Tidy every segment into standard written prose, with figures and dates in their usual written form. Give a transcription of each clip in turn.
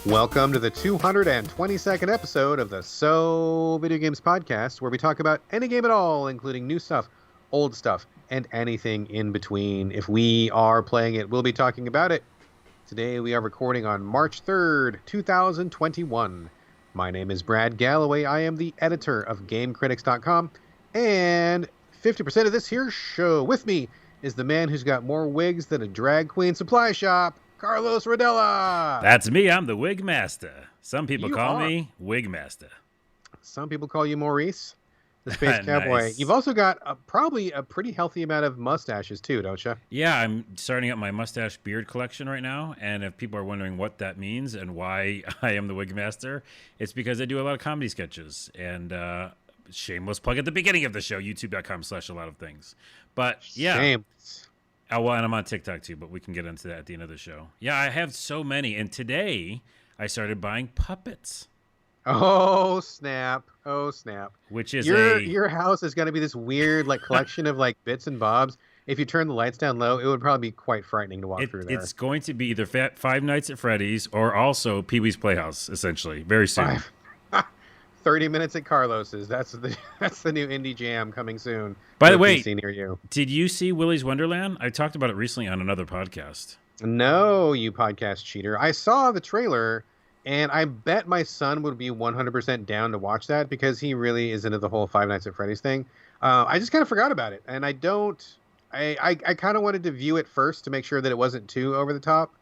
Welcome to the 222nd episode of the Video Games podcast, where we talk about any game at all, including new stuff, old stuff, and anything in between. If we are playing it, we'll be talking about it. Today we are recording on March 3rd, 2021. My name is Brad Galloway. I am the editor of GameCritics.com, and 50% of this here show with me is the man who's got more wigs than a drag queen supply shop, Carlos Rodella. That's me. I'm the Wig Master. Some people call me Wig Master. Some people call you Maurice, the Space Cowboy. Nice. You've also got probably a pretty healthy amount of mustaches too, don't you? Yeah, I'm starting up my mustache beard collection right now. And if people are wondering what that means and why I am the Wig Master, it's because I do a lot of comedy sketches. And shameless plug at the beginning of the show, youtube.com/a lot of things. But yeah. Shameless. Oh, well, and I'm on TikTok too, but we can get into that at the end of the show. Yeah, I have so many. And today I started buying puppets. Oh, snap. Oh, snap. Which is your house is going to be this weird collection of bits and bobs. If you turn the lights down low, it would probably be quite frightening to walk through there. It's going to be either Five Nights at Freddy's or also Pee-wee's Playhouse, essentially, very soon. 30 minutes at Carlos's. That's the new indie jam coming soon. By the way, near you. Did you see Willy's Wonderland? I talked about it recently on another podcast. No, you podcast cheater. I saw the trailer, and I bet my son would be 100% down to watch that because he really is into the whole Five Nights at Freddy's thing. I just kind of forgot about it, and I kind of wanted to view it first to make sure that it wasn't too over the top.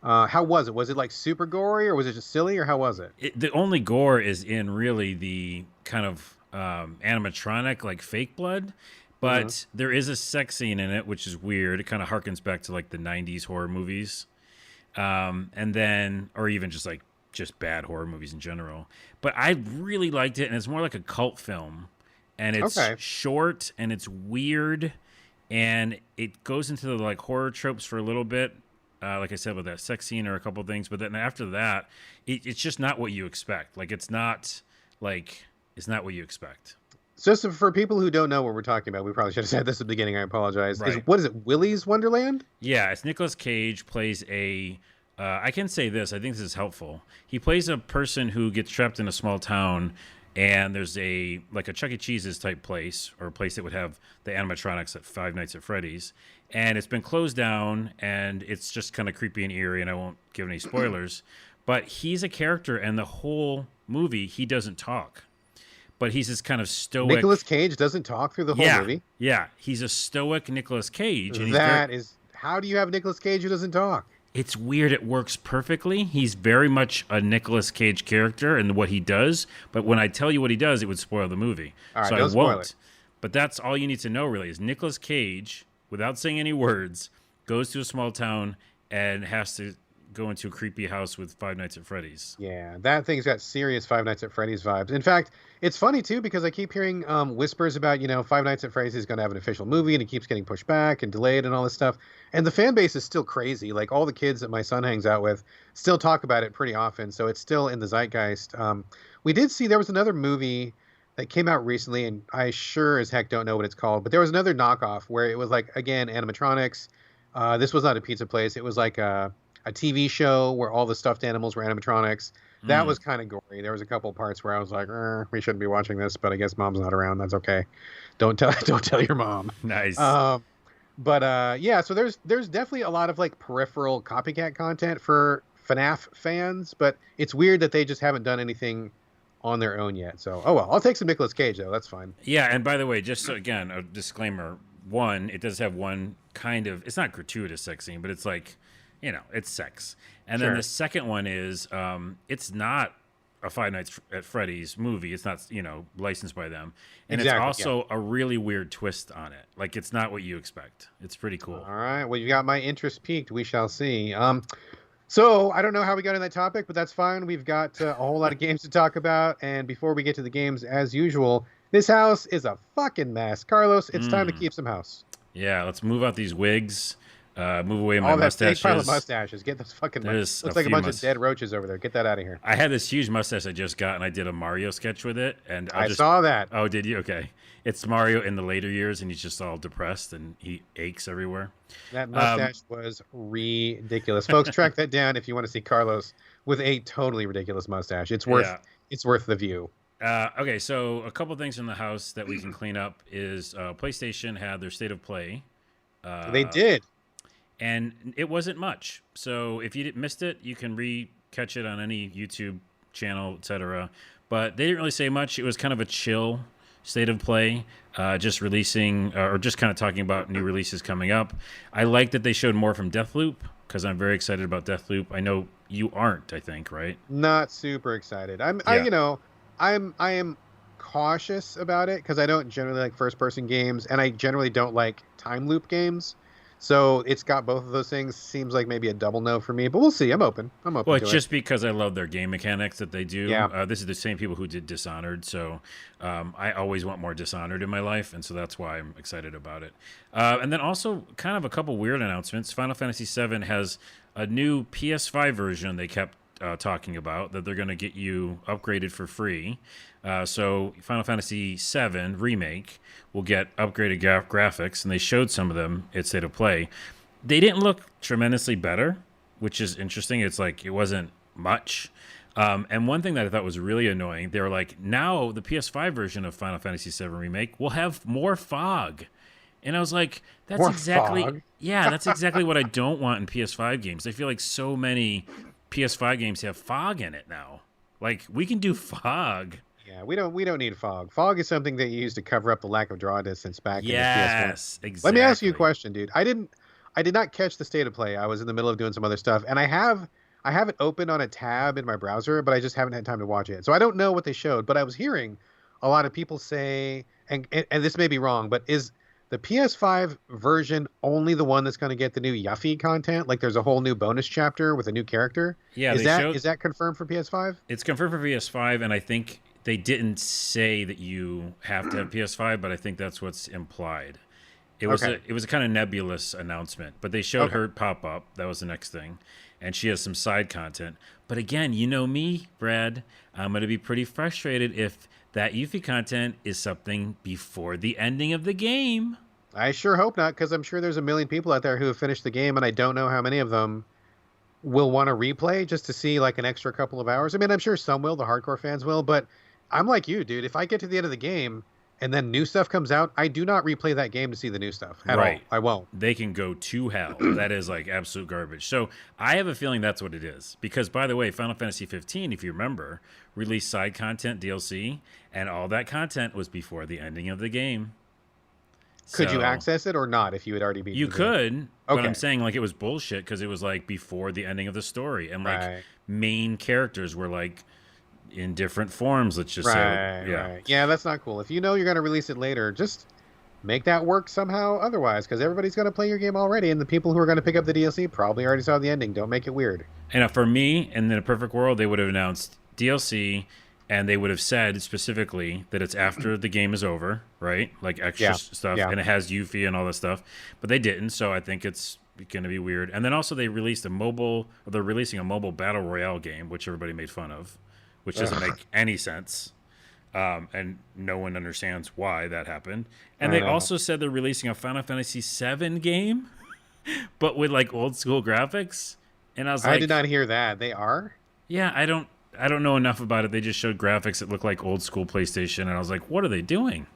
How was it? Was it super gory, or was it just silly, or how was it? The only gore is in really the kind of animatronic, fake blood. But there is a sex scene in it, which is weird. It kind of harkens back to the 90s horror movies. And then, or even just bad horror movies in general. But I really liked it, and it's more like a cult film. And it's short, and it's weird, and it goes into the horror tropes for a little bit. Like I said, with that sex scene or a couple things, but then after that, it's just not what you expect. It's not what you expect. So for people who don't know what we're talking about, we probably should have said this at the beginning. I apologize. Right. What is it? Willy's Wonderland? Yeah, it's Nicolas Cage plays I can say this. I think this is helpful. He plays a person who gets trapped in a small town, and there's a Chuck E. Cheese's type place, or a place that would have the animatronics at Five Nights at Freddy's. And it's been closed down, and it's just kind of creepy and eerie, and I won't give any spoilers. But he's a character, and the whole movie, he doesn't talk. But he's this kind of stoic... Nicolas Cage doesn't talk through the whole movie? Yeah, he's a stoic Nicolas Cage. And how do you have Nicolas Cage who doesn't talk? It's weird. It works perfectly. He's very much a Nicolas Cage character in what he does. But when I tell you what he does, it would spoil the movie. All right, so don't I won't. spoil it. But that's all you need to know, really, is Nicolas Cage, without saying any words, goes to a small town and has to go into a creepy house with Five Nights at Freddy's. Yeah, that thing's got serious Five Nights at Freddy's vibes. In fact, it's funny, too, because I keep hearing whispers about, Five Nights at Freddy's is going to have an official movie, and it keeps getting pushed back and delayed and all this stuff. And the fan base is still crazy. All the kids that my son hangs out with still talk about it pretty often, so it's still in the zeitgeist. We did see there was another movie that came out recently, and I sure as heck don't know what it's called, but there was another knockoff where it was, again, animatronics. This was not a pizza place. It was a TV show where all the stuffed animals were animatronics. That was kind of gory. There was a couple parts where I was like, we shouldn't be watching this, but I guess mom's not around. That's okay. Don't tell your mom. Nice. Yeah, so there's definitely a lot of peripheral copycat content for FNAF fans, but it's weird that they just haven't done anything on their own yet. So, oh well, I'll take some Nicolas Cage though. That's fine. Yeah, and by the way, just again, a disclaimer. One, it does have one kind of, it's not gratuitous sex scene, but it's it's sex. And then the second one is, it's not a Five Nights at Freddy's movie. It's not, licensed by them. And it's also a really weird twist on it. It's not what you expect. It's pretty cool. All right. Well, you got my interest piqued. We shall see. So I don't know how we got on that topic, but that's fine. We've got a whole lot of games to talk about. And before we get to the games, as usual, this house is a fucking mess. Carlos, it's time to keep some house. Yeah, let's move out these wigs. Move away my All that fake pile of mustaches. mustaches. Get those fucking. There's Looks like a bunch of dead roaches over there. Get that out of here. I had this huge mustache I just got, and I did a Mario sketch with it. And I saw that. Oh, did you? Okay. It's Mario in the later years, and he's just all depressed, and he aches everywhere. That mustache was ridiculous. Folks, track that down if you want to see Carlos with a totally ridiculous mustache. It's worth the view. Okay, so a couple things in the house that we can clean up is PlayStation had their State of Play. They did. And it wasn't much. So if you missed it, you can catch it on any YouTube channel, etc. But they didn't really say much. It was kind of a chill State of Play, just releasing or just kind of talking about new releases coming up. I like that they showed more from Deathloop because I'm very excited about Deathloop. I know you aren't, I think, right? Not super excited. I am cautious about it because I don't generally like first-person games, and I generally don't like time loop games. So it's got both of those things. Seems like maybe a double no for me, but we'll see. I'm open. Well, it's just because I love their game mechanics that they do. Yeah. This is the same people who did Dishonored, so I always want more Dishonored in my life, and so that's why I'm excited about it. And then also kind of a couple weird announcements. Final Fantasy VII has a new PS5 version they kept talking about that they're going to get you upgraded for free. So Final Fantasy VII Remake will get upgraded graphics, and they showed some of them at State of Play. They didn't look tremendously better, which is interesting. It's like it wasn't much. And one thing that I thought was really annoying, they were like, now the PS5 version of Final Fantasy VII Remake will have more fog. And I was like, that's exactly what I don't want in PS5 games. I feel like so many PS5 games have fog in it now. Like, we can do fog. Yeah, we don't need fog. Fog is something that you use to cover up the lack of draw distance back in the PS1. Yes, exactly. Let me ask you a question, dude. I did not catch the State of Play. I was in the middle of doing some other stuff, and I have it open on a tab in my browser, but I just haven't had time to watch it. So I don't know what they showed, but I was hearing a lot of people say, and this may be wrong, but is the PS5 version only the one that's going to get the new Yuffie content? Like there's a whole new bonus chapter with a new character? Yeah. Is that confirmed for PS5? It's confirmed for PS5, and I think they didn't say that you have to have PS5, but I think that's what's implied. It was a kind of nebulous announcement, but they showed her pop up. That was the next thing. And she has some side content. But again, you know me, Brad. I'm going to be pretty frustrated if that Yuffie content is something before the ending of the game. I sure hope not, because I'm sure there's a million people out there who have finished the game, and I don't know how many of them will want to replay just to see like an extra couple of hours. I mean, I'm sure some will, the hardcore fans will, but I'm like you, dude. If I get to the end of the game and then new stuff comes out, I do not replay that game to see the new stuff at all. I won't. They can go to hell. That is like absolute garbage. So I have a feeling that's what it is. Because, by the way, Final Fantasy 15, if you remember, released side content DLC, and all that content was before the ending of the game. Could you access it or not if you had already beaten You the could, game? but I'm saying like it was bullshit because it was like before the ending of the story. And like main characters were like in different forms, let's just say. Yeah, that's not cool. If you know you're going to release it later, just make that work somehow otherwise, because everybody's going to play your game already, and the people who are going to pick up the DLC probably already saw the ending. Don't make it weird. And for me, in a perfect world, they would have announced DLC, and they would have said specifically that it's after the game is over, right? Like extra stuff, and it has Yuffie and all this stuff. But they didn't, so I think it's going to be weird. And then also they're releasing a mobile battle royale game, which everybody made fun of, which doesn't make any sense. And no one understands why that happened. And they also said they're releasing a Final Fantasy VII game, but with like old school graphics. And I was like, I did not hear that. They are? Yeah, I don't know enough about it. They just showed graphics that look like old school PlayStation, and I was like, what are they doing?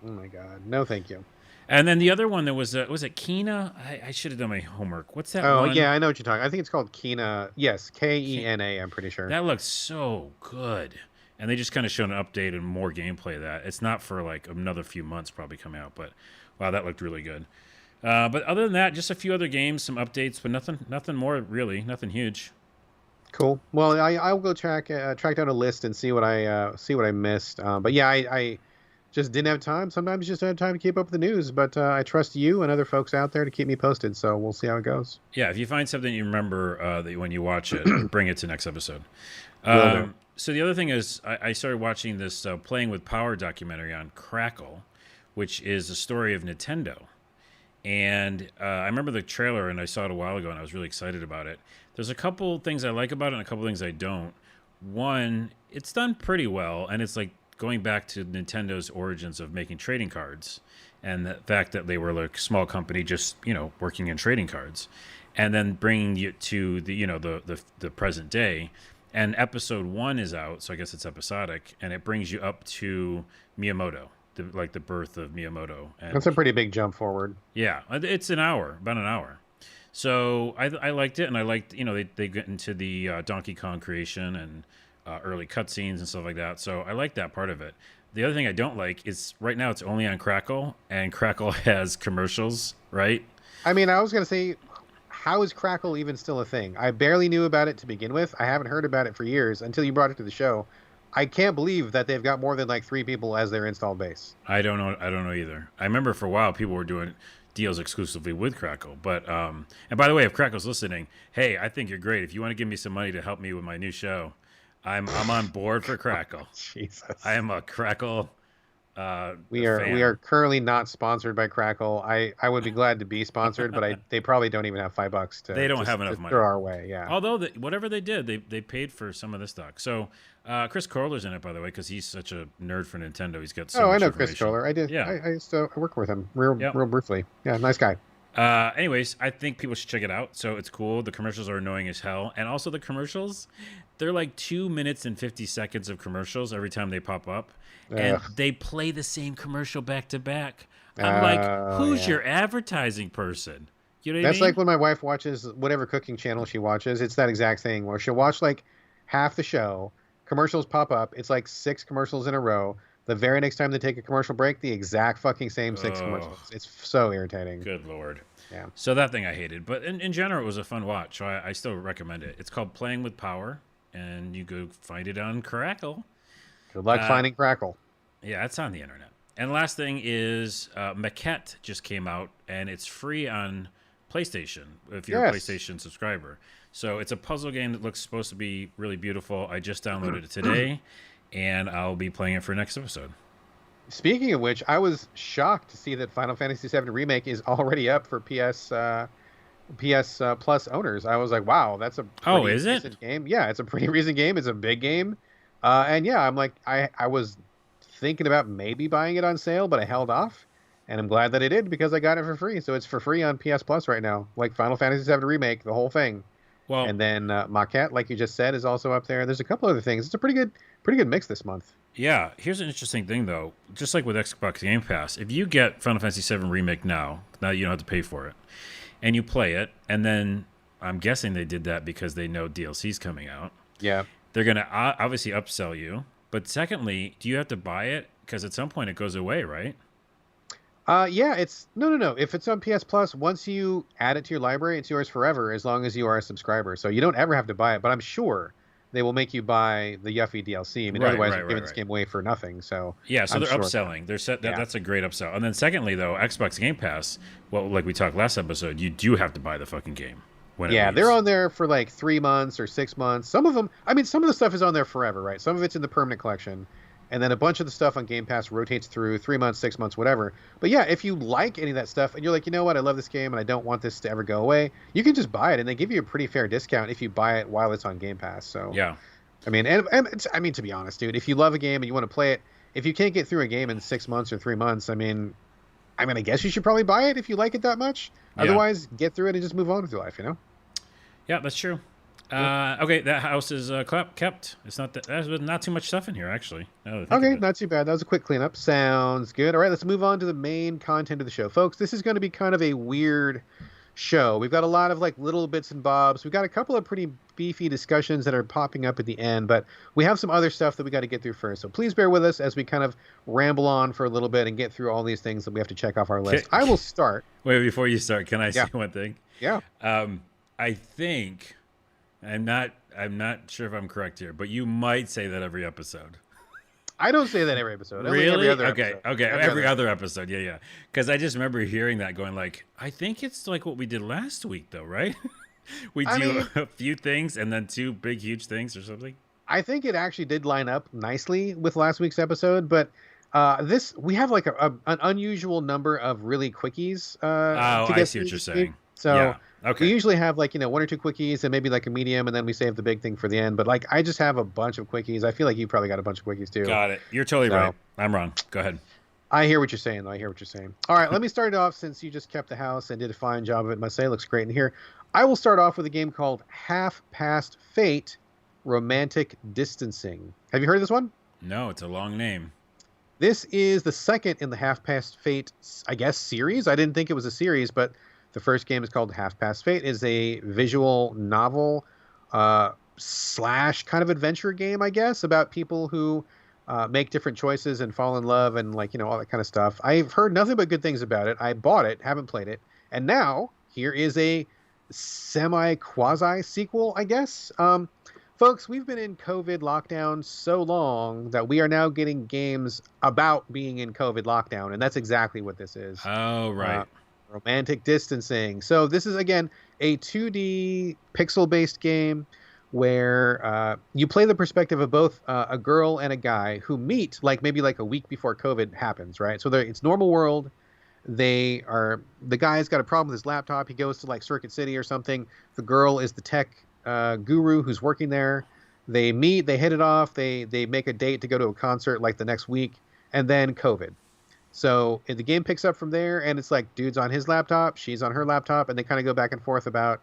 Oh my god, no, thank you. And then the other one that was it Kena? I should have done my homework. What's that? Oh one? yeah, I know what you're talking. I think it's called Kena. Yes, Kena. I'm pretty sure. That looks so good. And they just kind of showed an update and more gameplay of that. It's not for like another few months probably coming out, but wow, that looked really good. But other than that, just a few other games, some updates, but nothing more really, nothing huge. Cool. Well, I'll go track down a list and see what I missed. But yeah, I just didn't have time. Sometimes you just don't have time to keep up with the news. But I trust you and other folks out there to keep me posted. So we'll see how it goes. Yeah, if you find something you remember that when you watch it, bring it to next episode. So the other thing is, I started watching this Playing with Power documentary on Crackle, which is a story of Nintendo. And I remember the trailer, and I saw it a while ago, and I was really excited about it. There's a couple things I like about it and a couple things I don't. One, it's done pretty well, and it's like going back to Nintendo's origins of making trading cards and the fact that they were like a small company just, working in trading cards, and then bringing you to the present day. And episode 1 is out, so I guess it's episodic, and it brings you up to Miyamoto, the birth of Miyamoto. And That's a pretty big jump forward. yeah, it's about an hour. So I liked it, and I liked, they get into the Donkey Kong creation and early cutscenes and stuff like that. So I like that part of it. The other thing I don't like is right now it's only on Crackle, and Crackle has commercials, right? I mean, I was going to say, how is Crackle even still a thing? I barely knew about it to begin with. I haven't heard about it for years until you brought it to the show. I can't believe that they've got more than like 3 people as their installed base. I don't know either. I remember for a while people were doing deals exclusively with Crackle. But and by the way, if Crackle's listening, hey, I think you're great. If you want to give me some money to help me with my new show, I'm on board for Crackle. Jesus. I am a Crackle we fan. are currently not sponsored by Crackle. I would be glad to be sponsored, but they probably don't even have $5 to. They don't have enough money. Throw our way, yeah. Although whatever they did, they paid for some of the stock. So Chris Kohler's in it, by the way, because he's such a nerd for Nintendo. He's got so much I know information. Chris Kohler. I did. Yeah. I used to work with him real briefly. Yeah, nice guy. Anyways, I think people should check it out. So it's cool. The commercials are annoying as hell. And also the commercials, they're like 2 minutes and 50 seconds of commercials every time they pop up. And they play the same commercial back to back. I'm like, who's your advertising person? You know what I mean? That's like when my wife watches whatever cooking channel she watches. It's that exact thing where she'll watch like half the show, commercials pop up. It's like 6 commercials in a row. The very next time they take a commercial break, the exact fucking same 6 commercials. It's so irritating. Good Lord. Yeah. So that thing I hated. But in general, it was a fun watch. So I still recommend it. It's called Playing with Power, and you go find it on Crackle. Good luck finding Crackle. Yeah, it's on the internet. And last thing is Maquette just came out, and it's free on PlayStation if you're a PlayStation subscriber. So it's a puzzle game that looks supposed to be really beautiful. I just downloaded it today, and I'll be playing it for next episode. Speaking of which, I was shocked to see that Final Fantasy VII Remake is already up for PS Plus owners. I was like, wow, that's a pretty recent game. Yeah, it's a pretty recent game. It's a big game. And yeah, I'm like, I was thinking about maybe buying it on sale, but I held off. And I'm glad that I did because I got it for free. So it's for free on PS Plus right now, like Final Fantasy VII Remake, the whole thing. Well, and then Maquette, like you just said, is also up there. There's a couple other things. It's a pretty good mix this month. Yeah, here's an interesting thing though. Just like with Xbox Game Pass, if you get Final Fantasy VII Remake now you don't have to pay for it, and you play it, and then I'm guessing they did that because they know DLC's coming out. Yeah, they're gonna obviously upsell you. But secondly, do you have to buy it? Because at some point it goes away, right? Yeah, it's no. If it's on PS Plus, once you add it to your library, it's yours forever as long as you are a subscriber. So you don't ever have to buy it. But I'm sure they will make you buy the Yuffie DLC. I mean, otherwise you're giving this game away for nothing. So yeah, so they're upselling. They're that's a great upsell. And then secondly, though, Xbox Game Pass, well, like we talked last episode, you do have to buy the fucking game. They're on there for like 3 months or 6 months. Some of them, I mean, some of the stuff is on there forever, right? Some of it's in the permanent collection. And then a bunch of the stuff on Game Pass rotates through 3 months, 6 months, whatever. But yeah, if you like any of that stuff and you're like, you know what, I love this game and I don't want this to ever go away, you can just buy it and they give you a pretty fair discount if you buy it while it's on Game Pass. So yeah, I mean, and I mean, to be honest, dude, if you love a game and you want to play it, if you can't get through a game in 6 months or 3 months, I mean, I guess you should probably buy it if you like it that much. Yeah. Otherwise, get through it and just move on with your life, you know? Yeah, that's true. Okay, that house is kept. It's there's not too much stuff in here, actually. Okay, not too bad. That was a quick cleanup. Sounds good. All right, let's move on to the main content of the show. Folks, this is going to be kind of a weird show. We've got a lot of like little bits and bobs. We've got a couple of pretty beefy discussions that are popping up at the end, but we have some other stuff that we got to get through first. So please bear with us as we kind of ramble on for a little bit and get through all these things that we have to check off our list. I will start. Wait, before you start, can I say one thing? Yeah. I think I'm not sure if I'm correct here, but you might say that every episode. I don't say that every episode. Really? Every other okay. episode. Okay. Every other episode. Yeah. Because I just remember hearing that, going like, I think it's like what we did last week, though, right? We do a few things and then 2 big, huge things or something. I think it actually did line up nicely with last week's episode, but This we have like an unusual number of really quickies Oh, to I get see through what you're this game. saying. So Yeah. we Okay. usually have like one or two quickies and maybe like a medium, and then we save the big thing for the end. But like I just have a bunch of quickies. I feel like you probably got a bunch of quickies too. Got it. You're totally right. So I'm wrong. Go ahead. I hear what you're saying, though. I hear what you're saying. All right, let me start it off since you just kept the house and did a fine job of it. Must say, it looks great in here. I will start off with a game called Half Past Fate: Romantic Distancing. Have you heard of this one? No, it's a long name. This is the second in the Half Past Fate, I guess, series. I didn't think it was a series, but the first game is called Half Past Fate. Is a visual novel slash kind of adventure game, I guess, about people who make different choices and fall in love and like all that kind of stuff. I've heard nothing but good things about it. I bought it, haven't played it, and now here is a semi quasi sequel, I guess. Folks, we've been in COVID lockdown so long that we are now getting games about being in COVID lockdown, and that's exactly what this is. Oh, right. Romantic distancing. So this is again a 2D pixel-based game where you play the perspective of both a girl and a guy who meet like maybe like a week before COVID happens, right? So it's normal world. The guy's got a problem with his laptop. He goes to like Circuit City or something. The girl is the tech guru who's working there. They meet, they hit it off. They make a date to go to a concert like the next week, and then COVID. So the game picks up from there, and it's like dude's on his laptop, she's on her laptop, and they kind of go back and forth about,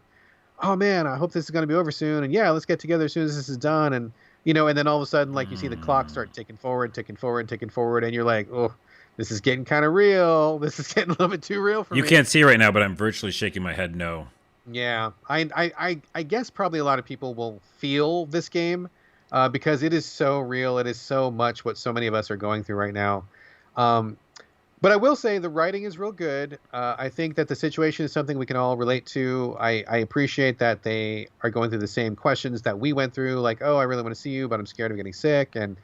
oh man, I hope this is going to be over soon, and yeah, let's get together as soon as this is done, and and then all of a sudden, like you see the clock start ticking forward, and you're like, oh, this is getting kind of real. This is getting a little bit too real for me. You can't see right now, but I'm virtually shaking my head no. Yeah, I guess probably a lot of people will feel this game because it is so real. It is so much what so many of us are going through right now. But I will say the writing is real good. I think that the situation is something we can all relate to. I appreciate that they are going through the same questions that we went through, like, oh, I really want to see you, but I'm scared of getting sick. And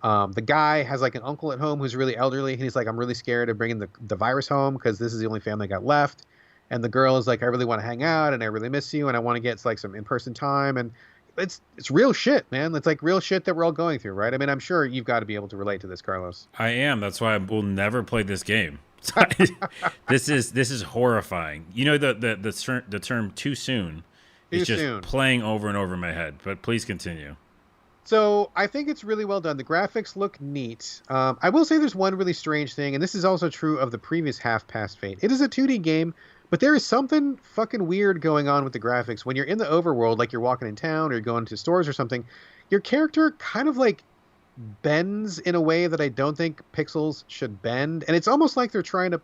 the guy has like an uncle at home who's really elderly, and he's like, I'm really scared of bringing the virus home because this is the only family I got left. And the girl is like, I really want to hang out, and I really miss you, and I want to get like some in-person time. And it's real shit, man. It's like real shit that we're all going through, right? I mean, I'm sure you've got to be able to relate to this, Carlos. I am. That's why I will never play this game. This is horrifying. You know the term too soon is just playing over and over in my head. But please continue. So I think it's really well done. The graphics look neat. I will say there's one really strange thing, and this is also true of the previous Half Past Fate. It is a 2D game, but there is something fucking weird going on with the graphics. When you're in the overworld, like you're walking in town or you're going to stores or something, your character kind of like bends in a way that I don't think pixels should bend. And it's almost like they're trying to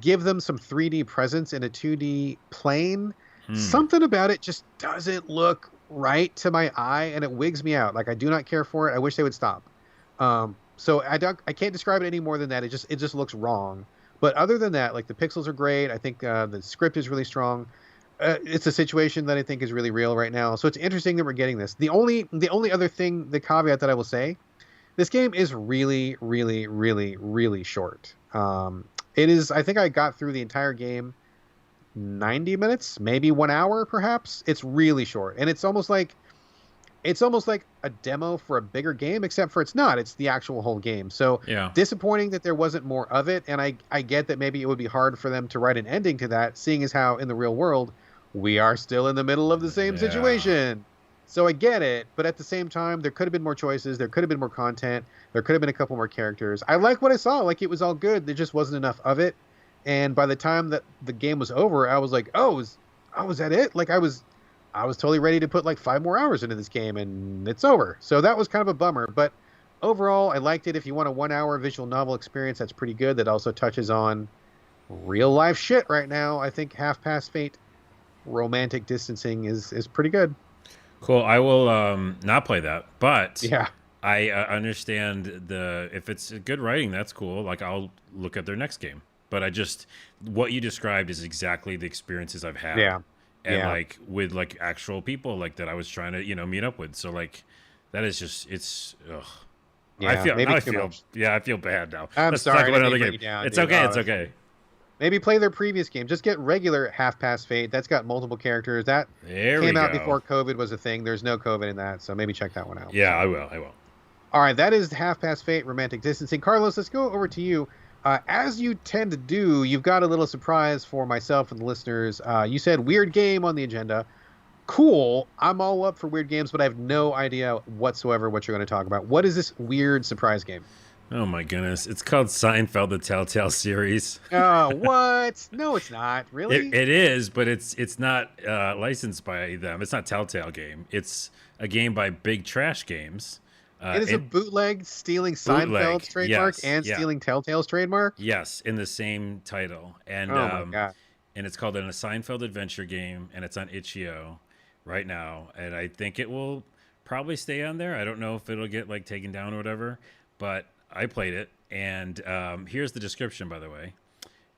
give them some 3D presence in a 2D plane. Something about it just doesn't look right to my eye, and it wigs me out. Like, I do not care for it. I wish they would stop. So I can't describe it any more than that. It just looks wrong. But other than that, like, the pixels are great. I think the script is really strong. It's a situation that I think is really real right now. So it's interesting that we're getting this. The only other thing, the caveat that I will say, this game is really, really, really, really short. It is, I think I got through the entire game 90 minutes, maybe 1 hour, perhaps. It's really short. And it's almost like a demo for a bigger game, except for it's not. It's the actual whole game. So yeah, disappointing that there wasn't more of it. And I get that maybe it would be hard for them to write an ending to that, seeing as how in the real world, we are still in the middle of the same situation. So I get it. But at the same time, there could have been more choices. There could have been more content. There could have been a couple more characters. I like what I saw. Like, it was all good. There just wasn't enough of it. And by the time that the game was over, I was like, was that it? Like, I was totally ready to put like 5 more hours into this game, and it's over. So that was kind of a bummer. But overall, I liked it. If you want a 1 hour visual novel experience, that's pretty good. That also touches on real life shit right now. I think Half Past Fate: Romantic Distancing is pretty good. Cool. I will not play that, but yeah, I understand if it's good writing, that's cool. Like, I'll look at their next game. But what you described is exactly the experiences I've had. Yeah. And like with like actual people like that I was trying to, meet up with. So like that is just, it's, ugh. Yeah, I feel bad now. I'm sorry. Talk about another game. Down, it's okay. It's okay. Maybe play their previous game. Just get regular Half Past Fate. That's got multiple characters. That came out before COVID was a thing. There's no COVID in that. So maybe check that one out. Yeah, I will. All right, that is Half Past Fate, Romantic Distancing. Carlos, let's go over to you. As you tend to do, you've got a little surprise for myself and the listeners. You said weird game on the agenda. Cool. I'm all up for weird games, but I have no idea whatsoever what you're going to talk about. What is this weird surprise game? Oh my goodness. It's called Seinfeld, the Telltale series. Oh, what? No, it's not. Really? It is, but it's not licensed by them. It's not Telltale game. It's a game by Big Trash Games. It is a bootleg, stealing Seinfeld's trademark and stealing Telltale's trademark? Yes, in the same title. And oh my God. And it's called a Seinfeld adventure game, and it's on itch.io right now. And I think it will probably stay on there. I don't know if it'll get like taken down or whatever, but I played it. And here's the description, by the way.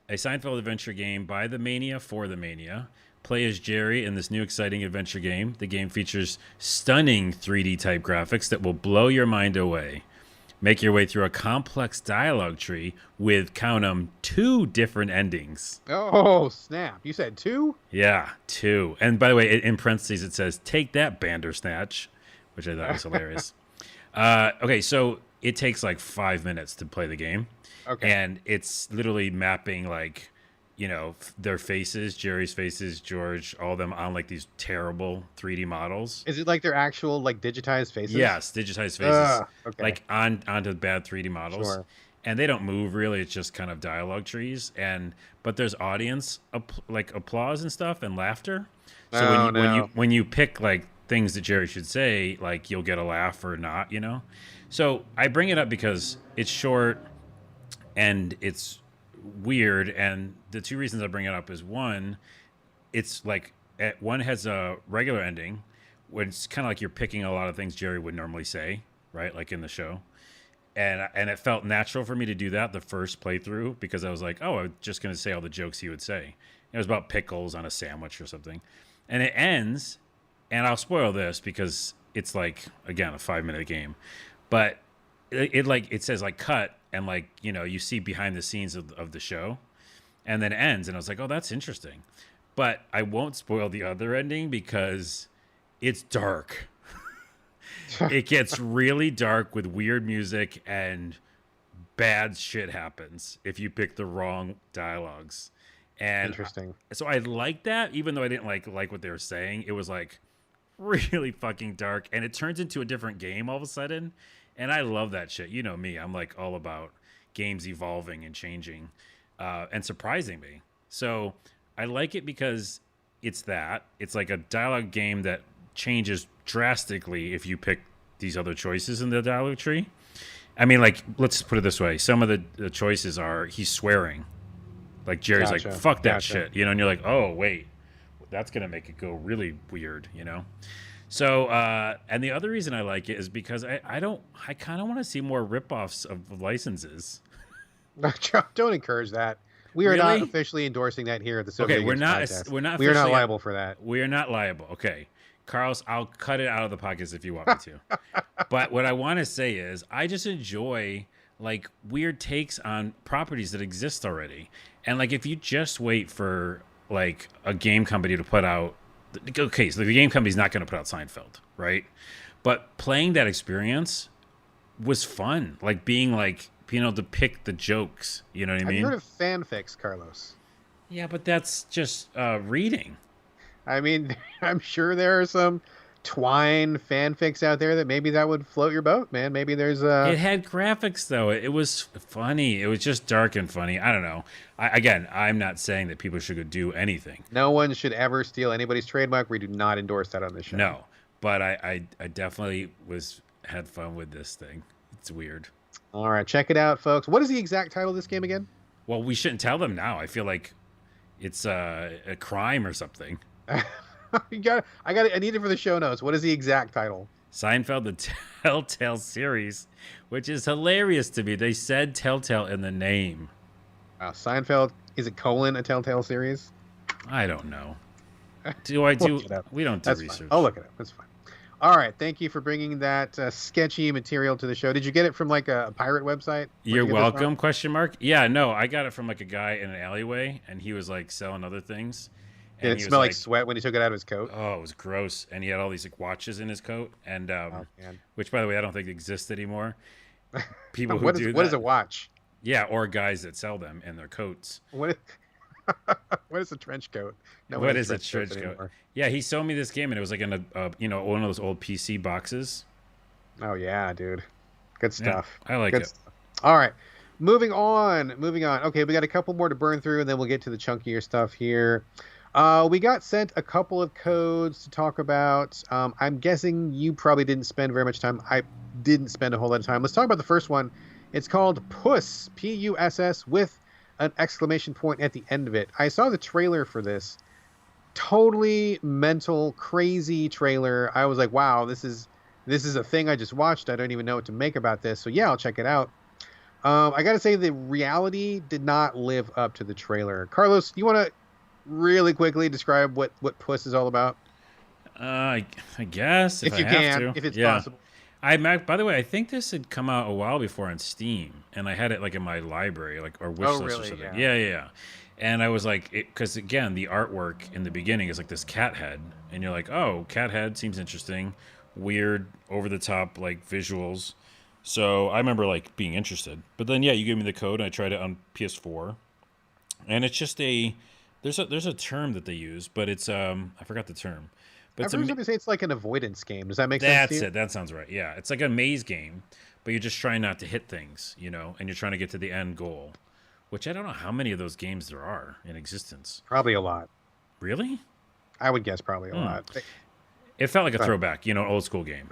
A Seinfeld adventure game by the Mania for the Mania. Play as Jerry in this new exciting adventure game. The game features stunning 3D type graphics that will blow your mind away. Make your way through a complex dialogue tree with, count 'em, 2 different endings. Oh, snap. You said 2? Yeah, 2. And by the way, in parentheses, it says, take that, Bandersnatch, which I thought was hilarious. Okay, so it takes like 5 minutes to play the game. Okay. And it's literally mapping like, you know, their faces, Jerry's faces, George, all of them on like these terrible 3D models. Is it like their actual like digitized faces? Yes, digitized faces. Okay. Like onto bad 3D models. Sure. And they don't move really. It's just kind of dialogue trees. But there's audience like applause and stuff and laughter. So when you pick like things that Jerry should say, like you'll get a laugh or not, you know. So I bring it up because it's short and it's weird, and the 2 reasons I bring it up is, one, it's like one has a regular ending where it's kind of like you're picking a lot of things Jerry would normally say, right, like in the show, and it felt natural for me to do that the first playthrough because I was like, oh, I'm just going to say all the jokes he would say. It was about pickles on a sandwich or something, and it ends, and I'll spoil this because it's like, again, a 5-minute game, but it says like cut, and like, you know, you see behind the scenes of the show, and then it ends, and I was like, oh, that's interesting. But I won't spoil the other ending because it's dark. It gets really dark with weird music, and bad shit happens if you pick the wrong dialogues. And interesting. So I liked that, even though I didn't like what they were saying. It was like really fucking dark, and it turns into a different game all of a sudden. And I love that shit. You know me. I'm like all about games evolving and changing and surprising me. So I like it because it's that. It's like a dialogue game that changes drastically if you pick these other choices in the dialogue tree. I mean, like, let's put it this way. Some of the choices are he's swearing. Like Jerry's like, fuck that shit. You know, and you're like, oh, wait. That's going to make it go really weird, you know? So, and the other reason I like it is because I kind of want to see more ripoffs of licenses. Don't encourage that. We are not officially endorsing that here at the Soviet Games Podcast. We are not liable for that. We are not liable. Okay. Carlos, I'll cut it out of the podcast if you want me to. But what I want to say is I just enjoy like weird takes on properties that exist already. And like if you just wait for like a game company to put out, okay, so the game company's not going to put out Seinfeld, right? But playing that experience was fun. Like being able to pick the jokes. You know what I mean? Have you heard of fanfics, Carlos? Yeah, but that's just reading. I mean, I'm sure there are some Twine fanfics out there that maybe that would float your boat, man. Maybe there's It had graphics, though. It was funny. It was just dark and funny. I don't know. I'm not saying that people should go do anything. No one should ever steal anybody's trademark. We do not endorse that on this show. No, but I definitely had fun with this thing. It's weird. All right, check it out, folks. What is the exact title of this game again? Well, we shouldn't tell them now. I feel like it's a crime or something. I need it for the show notes. What is the exact title? Seinfeld, the Telltale series, which is hilarious to me. They said Telltale in the name. Seinfeld, is it a Telltale series? I don't know. We don't do That's research. Fine. I'll look it up. That's fine. All right. Thank you for bringing that sketchy material to the show. Did you get it from like a pirate website? You're welcome, ? Yeah, no, I got it from like a guy in an alleyway, and he was like selling other things. Did and it he was smell like like, sweat when he took it out of his coat? "Oh, it was gross." And he had all these like watches in his coat, and Oh man. which, by the way, I don't think exists anymore. People who What is do what is that, a watch? yeah, or guys that sell them in their coats. What is, what is a trench coat? No one What has is a trench coats trench coat? anymore. Yeah, he sold me this game, and it was like in one of those old PC boxes. Oh yeah, dude. Good Yeah, stuff. I like Good it. stuff. All right. Moving on. Moving on. Okay, we got a couple more to burn through, and then we'll get to the chunkier stuff here. We got sent a couple of codes to talk about. I'm guessing you probably didn't spend very much time. I didn't spend a whole lot of time. Let's talk about the first one. It's called Puss, Puss, with an exclamation point at the end of it. I saw the trailer for this. Totally mental, crazy trailer. I was like, wow, this is a thing I just watched. I don't even know what to make about this. So yeah, I'll check it out. I got to say the reality did not live up to the trailer. Carlos, you want to really quickly describe what Puss is all about? I guess if If I you have can, to, if it's yeah. possible. By the way, I think this had come out a while before on Steam, and I had it like in my library, like or wish Oh, list or really? something. Yeah. Yeah, yeah, yeah. And I was like, because again, the artwork in the beginning is like this cat head, and you're like, oh, cat head seems interesting, weird, over the top like visuals. So I remember like being interested, but then yeah, you gave me the code, and I tried it on PS4, and it's just there's a term that they use, but it's I forgot the term, but I've it's heard somebody say it's like an avoidance game. Does that make sense to that's you? it. That sounds right. Yeah, it's like a maze game, but you're just trying not to hit things, and you're trying to get to the end goal. Which I don't know how many of those games there are in existence. Probably a lot. Really? I would guess probably a lot. It felt like a But throwback, an old school game.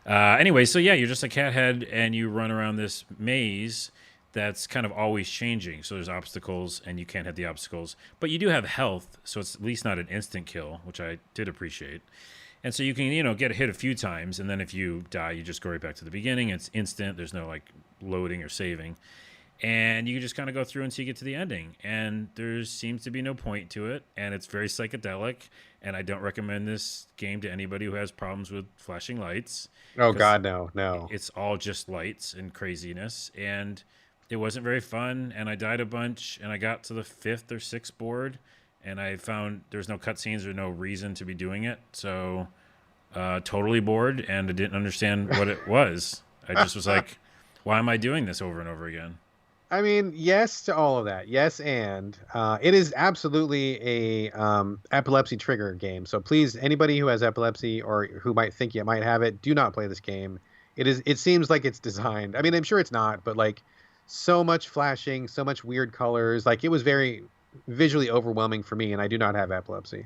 Anyway, so yeah, you're just a cat head and you run around this maze that's kind of always changing. So there's obstacles and you can't hit the obstacles, but you do have health, so it's at least not an instant kill, which I did appreciate. And so you can, get hit a few times, and then if you die, you just go right back to the beginning. It's instant. There's no like loading or saving. And you just kind of go through until you get to the ending, and there seems to be no point to it, and it's very psychedelic, and I don't recommend this game to anybody who has problems with flashing lights. oh 'Cause God, no, no. it's all just lights and craziness, and it wasn't very fun, and I died a bunch, and I got to the fifth or sixth board, and I found there's no cutscenes or no reason to be doing it, so totally bored, and I didn't understand what it was. I just was like, why am I doing this over and over again? I mean, yes to all of that. Yes, and it is absolutely a epilepsy trigger game. So please, anybody who has epilepsy or who might think you might have it, do not play this game. It is. It seems like it's designed. I mean, I'm sure it's not, but like so much flashing, so much weird colors. Like it was very visually overwhelming for me, and I do not have epilepsy.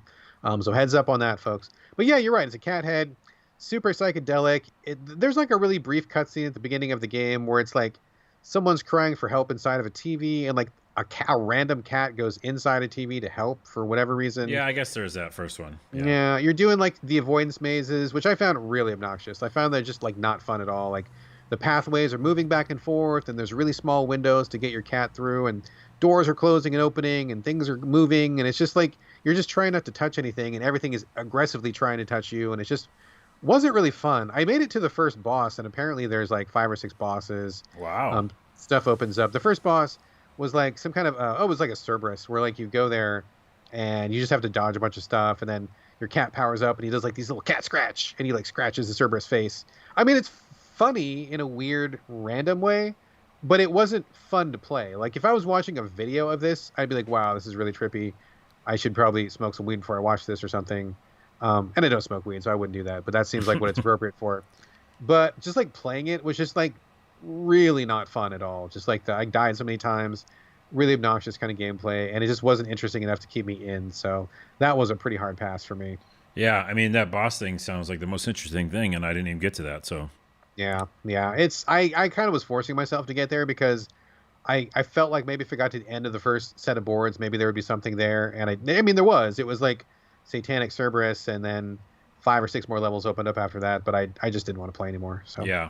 So heads up on that, folks. But yeah, you're right. It's a cat head, super psychedelic. There's like a really brief cutscene at the beginning of the game where it's like someone's crying for help inside of a TV, and like a random cat goes inside a TV to help for whatever reason. Yeah, I guess there's that first one. Yeah, you're doing like the avoidance mazes, which I found really obnoxious. I found they're just like not fun at all. Like the pathways are moving back and forth, and there's really small windows to get your cat through, and doors are closing and opening, and things are moving, and it's just like you're just trying not to touch anything, and everything is aggressively trying to touch you, and it's just wasn't really fun. I made it to the first boss, and apparently there's like 5 or 6 bosses. Wow. Stuff opens up. The first boss was like some kind of it was like a Cerberus where like you go there and you just have to dodge a bunch of stuff, and then your cat powers up and he does like these little cat scratch, and he like scratches the Cerberus face. I mean, it's funny in a weird random way, but it wasn't fun to play. Like if I was watching a video of this, I'd be like, wow, this is really trippy. I should probably smoke some weed before I watch this or something. And I don't smoke weed, so I wouldn't do that, but that seems like what it's appropriate for. But just like playing it was just like really not fun at all. Just like I died so many times, really obnoxious kind of gameplay, and it just wasn't interesting enough to keep me in. So that was a pretty hard pass for me. Yeah, I mean that boss thing sounds like the most interesting thing, and I didn't even get to that. So Yeah. It's I kind of was forcing myself to get there because I felt like maybe if I got to the end of the first set of boards, maybe there would be something there, and I mean there was. It was like Satanic Cerberus, and then 5 or 6 more levels opened up after that, but I just didn't want to play anymore. So yeah,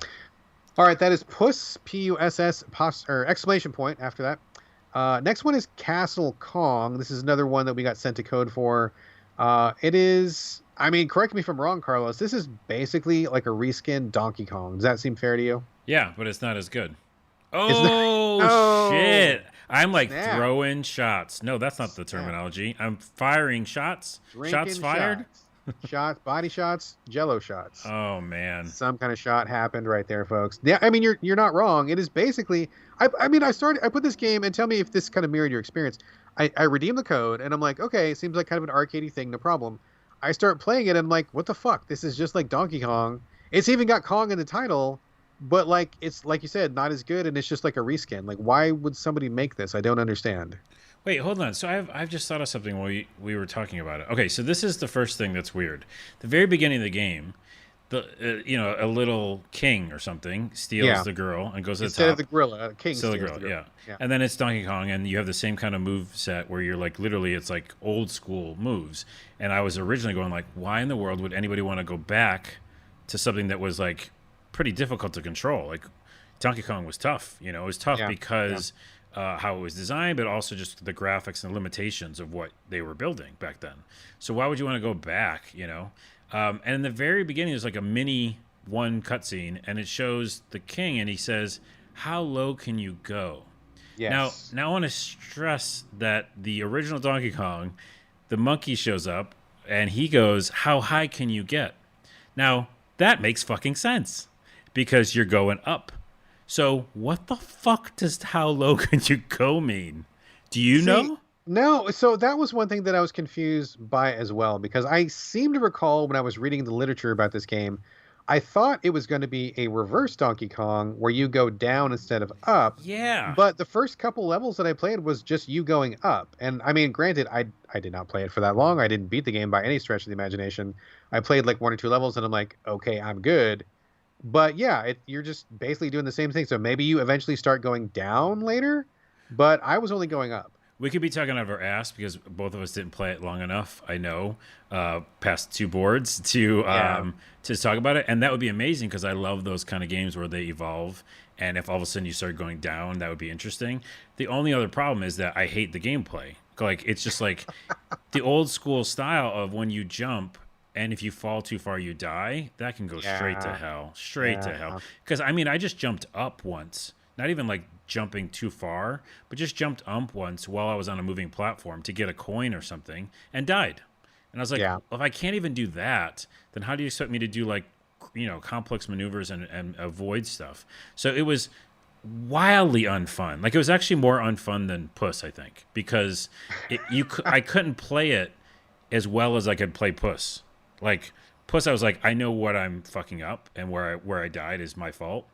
all right, that is Puss, Puss, or exclamation point after that. Next one is Castle Kong. This is another one that we got sent a code for. It is, I mean, correct me if I'm wrong, Carlos. This is basically like a reskin Donkey Kong. Does that seem fair to you? yeah, but it's not as good. It's not. Oh Oh, shit! I'm like snap! throwing shots. No, that's not the Snap! terminology. I'm firing shots. Shots Drinking fired. shots, body shots, Jello shots. Oh man. Some kind of shot happened right there, folks. Yeah, I mean you're not wrong. It is basically. I mean I put this game and tell me if this kind of mirrored your experience. I redeem the code and I'm like, okay, it seems like kind of an arcadey thing, no problem. I start playing it and I'm like, what the fuck? This is just like Donkey Kong. It's even got Kong in the title, but like it's like you said, not as good, and it's just like a reskin. Like, why would somebody make this? I don't understand. Wait, hold on. So I've just thought of something while we were talking about it. Okay, so this is the first thing that's weird. The very beginning of the game, a little king or something steals Yeah. the girl and goes to the Instead of top. the gorilla, King Still the steals girl, the gorilla. yeah. Yeah. And then it's Donkey Kong, and you have the same kind of move set where you're like, literally, it's like old school moves. And I was originally going like, why in the world would anybody want to go back to something that was like pretty difficult to control? Like Donkey Kong was tough, it was tough Yeah. because how it was designed, but also just the graphics and limitations of what they were building back then. So why would you want to go back? And in the very beginning, there's like a mini one cutscene, and it shows the king, and he says, "How low can you go?" Yes. Now I want to stress that the original Donkey Kong, the monkey shows up, and he goes, "How high can you get?" Now that makes fucking sense because you're going up. So what the fuck does "how low can you go" mean? Do you See, know? no, so that was one thing that I was confused by as well, because I seem to recall when I was reading the literature about this game, I thought it was going to be a reverse Donkey Kong where you go down instead of up. Yeah. But the first couple levels that I played was just you going up. And I mean, granted, I did not play it for that long. I didn't beat the game by any stretch of the imagination. I played like one or two levels and I'm like, okay, I'm good. But yeah, you're just basically doing the same thing. So maybe you eventually start going down later, but I was only going up. We could be talking out of our ass because both of us didn't play it long enough. I know, past two boards Yeah. to talk about it, and that would be amazing because I love those kind of games where they evolve. And if all of a sudden you start going down, that would be interesting. The only other problem is that I hate the gameplay. Like it's just like the old school style of when you jump. And if you fall too far, you die. That can go straight to Yeah. hell. Straight to hell. Yeah. Because, I mean, I just jumped up once. Not even like jumping too far, but just jumped up once while I was on a moving platform to get a coin or something and died. And I was like, Yeah. if I can't even do that, then how do you expect me to do like, complex maneuvers and avoid stuff? So it was wildly unfun. Like it was actually more unfun than Puss, I think, because I couldn't play it as well as I could play Puss. Like Puss, I was like, I know what I'm fucking up, and where I died is my fault.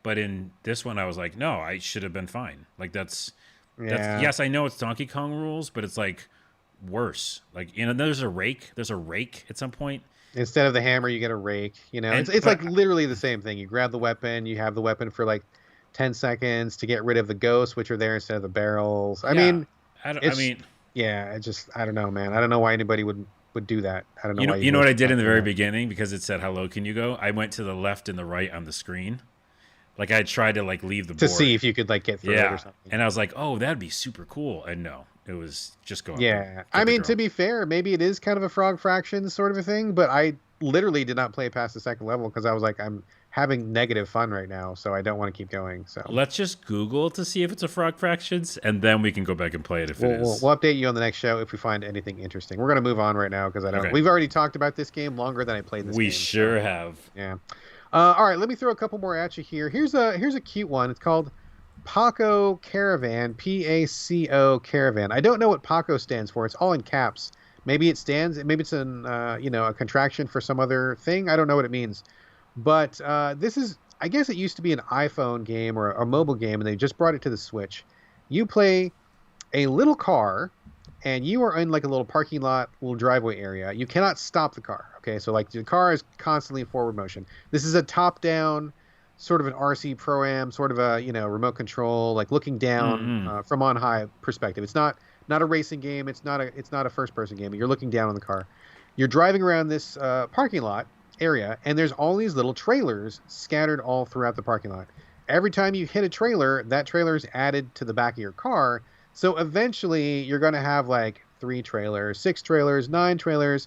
But in this one, I was like, no, I should have been fine. Like that's Yeah. yes, I know it's Donkey Kong rules, but it's like worse. Like there's a rake. There's a rake at some point. Instead of the hammer, you get a rake. And It's but like literally the same thing. You grab the weapon, you have the weapon for like 10 seconds to get rid of the ghosts, which are there instead of the barrels. I yeah, mean, I mean, yeah, I don't know, man. I don't know why anybody would do that. I don't know why you know would what I did in the do very that. beginning because it said how low can you go? I went to the left and the right on the screen. Like I tried to like leave the To board. see if you could like get through it or Yeah, something. and I was like, oh, that'd be super cool. And no, it was just go up and Yeah. get I the mean, girl. to be fair, maybe it is kind of a frog fraction sort of a thing, but I literally did not play past the second level because I was like, I'm having negative fun right now, so I don't want to keep going. So Let's just Google to see if it's a frog fractions, and then we can go back and play it if it is. we'll update you on the next show if we find anything interesting. We're gonna move on right now because I don't. Okay. We've already talked about this game longer than I played this We game. sure have. Yeah. All right, let me throw a couple more at you here. Here's a cute one. It's called PACO Caravan. PACO Caravan. I don't know what PACO stands for. It's all in caps. Maybe it stands. Maybe it's a contraction for some other thing. I don't know what it means. But this is. I guess it used to be an iPhone game or a mobile game, and they just brought it to the Switch. You play a little car, and you are in like a little parking lot, little driveway area. You cannot stop the car. Okay, so like the car is constantly in forward motion. This is a top-down, sort of an RC Pro-Am, sort of a remote control, like looking down from on high perspective. It's not a racing game. It's not a first-person game. You're looking down on the car. You're driving around this parking lot area, and there's all these little trailers scattered all throughout the parking lot. Every time you hit a trailer, that trailer is added to the back of your car. So eventually, you're going to have like 3 trailers, 6 trailers, 9 trailers,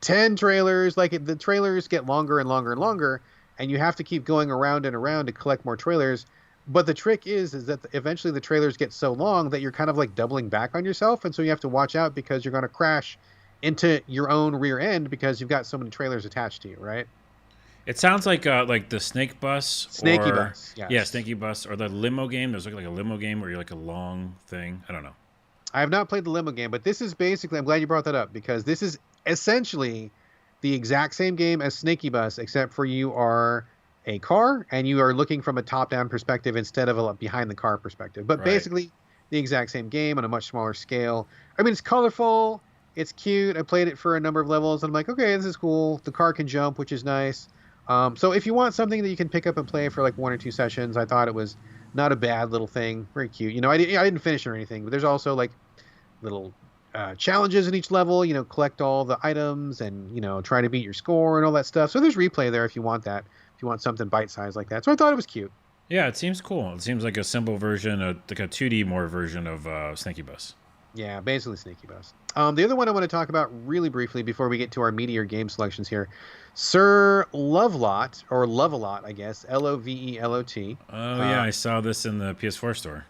10 trailers. Like the trailers get longer and longer and longer, and you have to keep going around and around to collect more trailers But the trick is that eventually the trailers get so long that you're kind of like doubling back on yourself, and so you have to watch out because you're going to crash into your own rear end because you've got so many trailers attached to you, right? It sounds like the Snake Bus Snaky or bus, yeah, yes. Snaky Bus or the limo game. There's like a limo game where you're like a long thing. I don't know. I have not played the limo game, but this is basically, I'm glad you brought that up because this is essentially the exact same game as Snaky Bus, except for you are a car and you are looking from a top-down perspective instead of a behind the car perspective. But Right. basically, the exact same game on a much smaller scale. I mean, it's colorful, it's cute. I played it for a number of levels, and I'm like, okay, this is cool. The car can jump, which is nice. So if you want something that you can pick up and play for like 1 or 2 sessions, I thought it was not a bad little thing. Very cute. I didn't finish or anything, but there's also like little challenges in each level. Collect all the items and try to beat your score and all that stuff. So there's replay there if you want that. If you want something bite sized like that. So I thought it was cute. Yeah, it seems cool. It seems like a simple version, like a 2D more version of Snaky Bus. Yeah, basically Sneaky Bus. The other one I want to talk about really briefly before we get to our meatier game selections here, Sir Lovelot, or Lovelot, I guess, Lovelot. Oh yeah, I saw this in the PS4 store.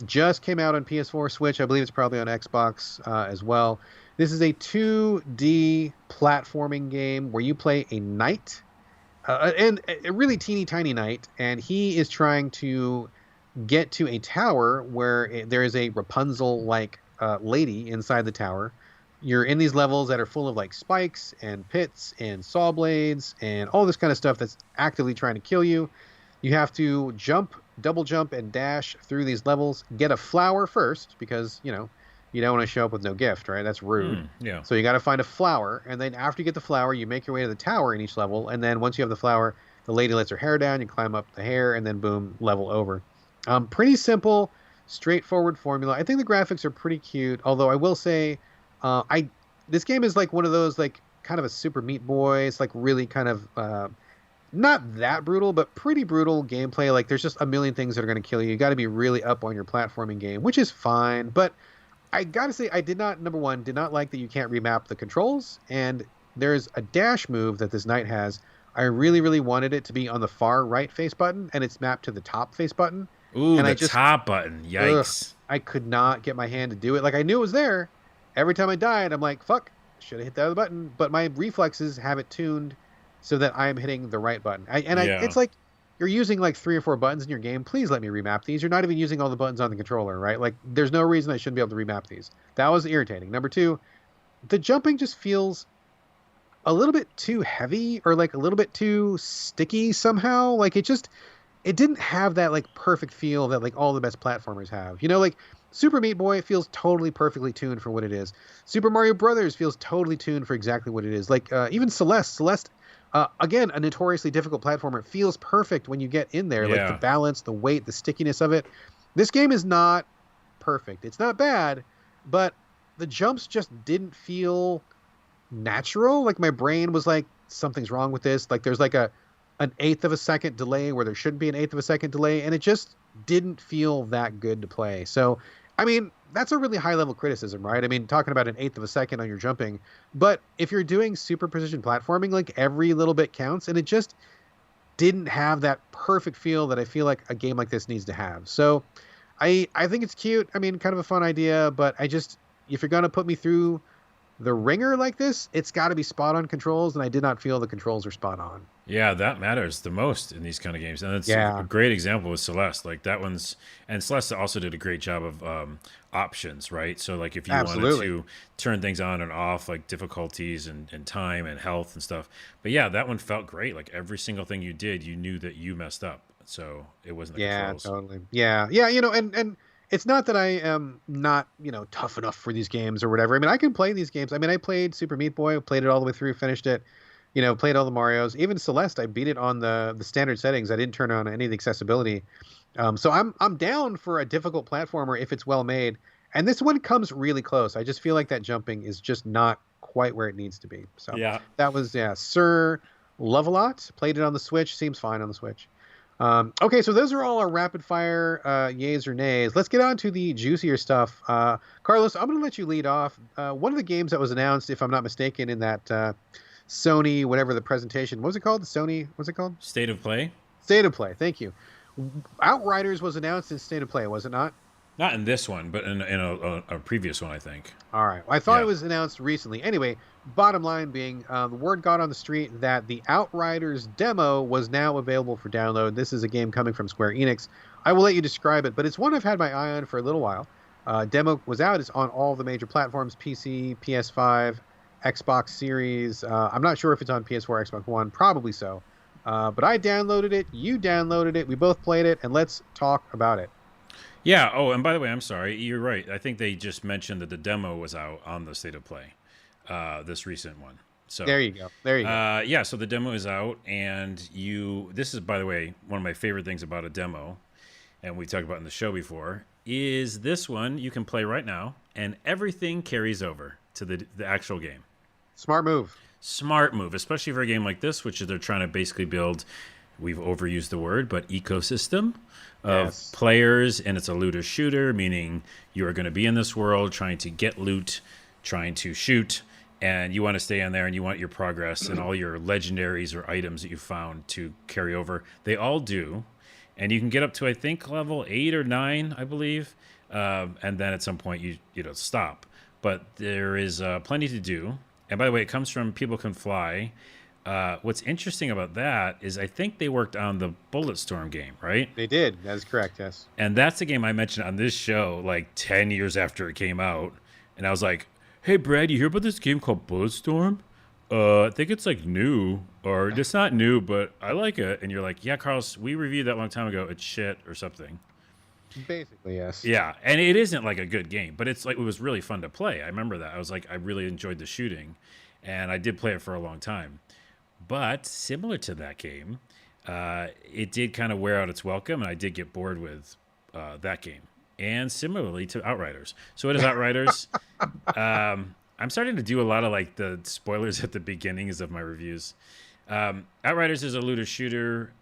Just came out on PS4, Switch. I believe it's probably on Xbox as well. This is a 2D platforming game where you play a knight, and a really teeny tiny knight, and he is trying to get to a tower where there is a Rapunzel-like lady inside the tower. You're in these levels that are full of like spikes and pits and saw blades and all this kind of stuff that's actively trying to kill you. You have to jump, double jump, and dash through these levels. Get a flower first because, you don't want to show up with no gift, right? That's rude. Yeah. So you got to find a flower. And then after you get the flower, you make your way to the tower in each level. And then once you have the flower, the lady lets her hair down. You climb up the hair and then boom, level over. Pretty simple, straightforward formula. I think the graphics are pretty cute. Although I will say, this game is like one of those like kind of a Super Meat Boy. It's like really kind of not that brutal, but pretty brutal gameplay. Like there's just a million things that are going to kill you. You got to be really up on your platforming game, which is fine. But I got to say, I did not, number one, did not like that you can't remap the controls. And there's a dash move that this knight has. I really, really wanted it to be on the far right face button, and it's mapped to the top face button. Ooh, And the top button. Yikes. I could not get my hand to do it. Like I knew it was there. Every time I died, I'm like, fuck, should have hit the other button. But my reflexes have it tuned so that I am hitting the right button. It's like you're using like 3 or 4 buttons in your game. Please let me remap these. You're not even using all the buttons on the controller, right? Like there's no reason I shouldn't be able to remap these. That was irritating. Number two, the jumping just feels a little bit too heavy or like a little bit too sticky somehow. Like it didn't have that like perfect feel that like all the best platformers have. Like Super Meat Boy feels totally perfectly tuned for what it is. Super Mario Brothers feels totally tuned for exactly what it is. Like even Celeste, again, a notoriously difficult platformer, feels perfect when you get in there. Like the balance, the weight, the stickiness of it. This game is not perfect. It's not bad, but the jumps just didn't feel natural. Like my brain was like, something's wrong with this. Like there's like an eighth of a second delay where there shouldn't be an eighth of a second delay, and it just didn't feel that good to play. So, I mean, that's a really high level criticism, right? I mean, talking about an eighth of a second on your jumping, but if you're doing super precision platforming, like every little bit counts, and it just didn't have that perfect feel that I feel like a game like this needs to have. So, I think it's cute. I mean, kind of a fun idea, but if you're gonna put me through the ringer like this, it's got to be spot on controls, and I did not feel the controls were spot on. Yeah, that matters the most in these kind of games, and it's a great example with Celeste. Like that one's, and Celeste also did a great job of options, right? So like if you wanted to turn things on and off, like difficulties and time and health and stuff. But yeah, that one felt great. Like every single thing you did, you knew that you messed up, so it wasn't the controls. Totally. Yeah. And it's not that I am not, tough enough for these games or whatever. I mean, I can play these games. I mean, I played Super Meat Boy, played it all the way through, finished it, played all the Marios. Even Celeste, I beat it on the standard settings. I didn't turn on any of the accessibility. So I'm down for a difficult platformer if it's well made. And this one comes really close. I just feel like that jumping is just not quite where it needs to be. So that was, Sir Lovelot. Played it on the Switch. Seems fine on the Switch. Okay, so those are all our rapid fire yays or nays. Let's get on to the juicier stuff. Carlos, I'm going to let you lead off. One of the games that was announced, if I'm not mistaken, in that Sony, whatever the presentation, what was it called? The Sony, what's it called? State of Play. State of Play, thank you. Outriders was announced in State of Play, was it not? Not in this one, but in a previous one, I think. All right. Well, I thought it Yeah. was announced recently. Anyway, bottom line being, the word got on the street that the Outriders demo was now available for download. This is a game coming from Square Enix. I will let you describe it, but it's one I've had my eye on for a little while. Demo was out. It's on all the major platforms: PC, PS5, Xbox Series. I'm not sure if it's on PS4, Xbox One. Probably so. But I downloaded it. You downloaded it. We both played it, and let's talk about it. Yeah. Oh, and by the way, I'm sorry. You're right. I think they just mentioned that the demo was out on the State of Play, this recent one. So There you go. There you go. yeah. So the demo is out, and you. This is, by the way, one of my favorite things about a demo, and we talked about in the show before. Is this one you can play right now, and everything carries over to the actual game. Smart move. Smart move, especially for a game like this, which they're trying to basically build. We've overused the word, but ecosystem of Yes. players, and it's a looter shooter, meaning you are going to be in this world trying to get loot, trying to shoot, and you want to stay in there, and you want your progress and all your legendaries or items that you found to carry over. They all do, and you can get up to, I think, level 8 or 9, I believe, and then at some point you don't stop. But there is plenty to do. And by the way, it comes from People Can Fly. What's interesting about that is I think they worked on the Bulletstorm game, right? They did. That is correct. Yes. And that's a game I mentioned on this show like 10 years after it came out. And I was like, hey, Brad, you hear about this game called Bulletstorm? I think it's like new, or it's not new, but I like it. And you're like, yeah, Carlos, we reviewed that a long time ago. It's shit or something. Basically, yes. Yeah, and it isn't like a good game, but it's like it was really fun to play. I remember that. I was like, I really enjoyed the shooting, and I did play it for a long time. But similar to that game, it did kind of wear out its welcome, and I did get bored with that game. And similarly to Outriders. So it is Outriders. I'm starting to do a lot of like the spoilers at the beginnings of my reviews. Outriders is a looter shooter.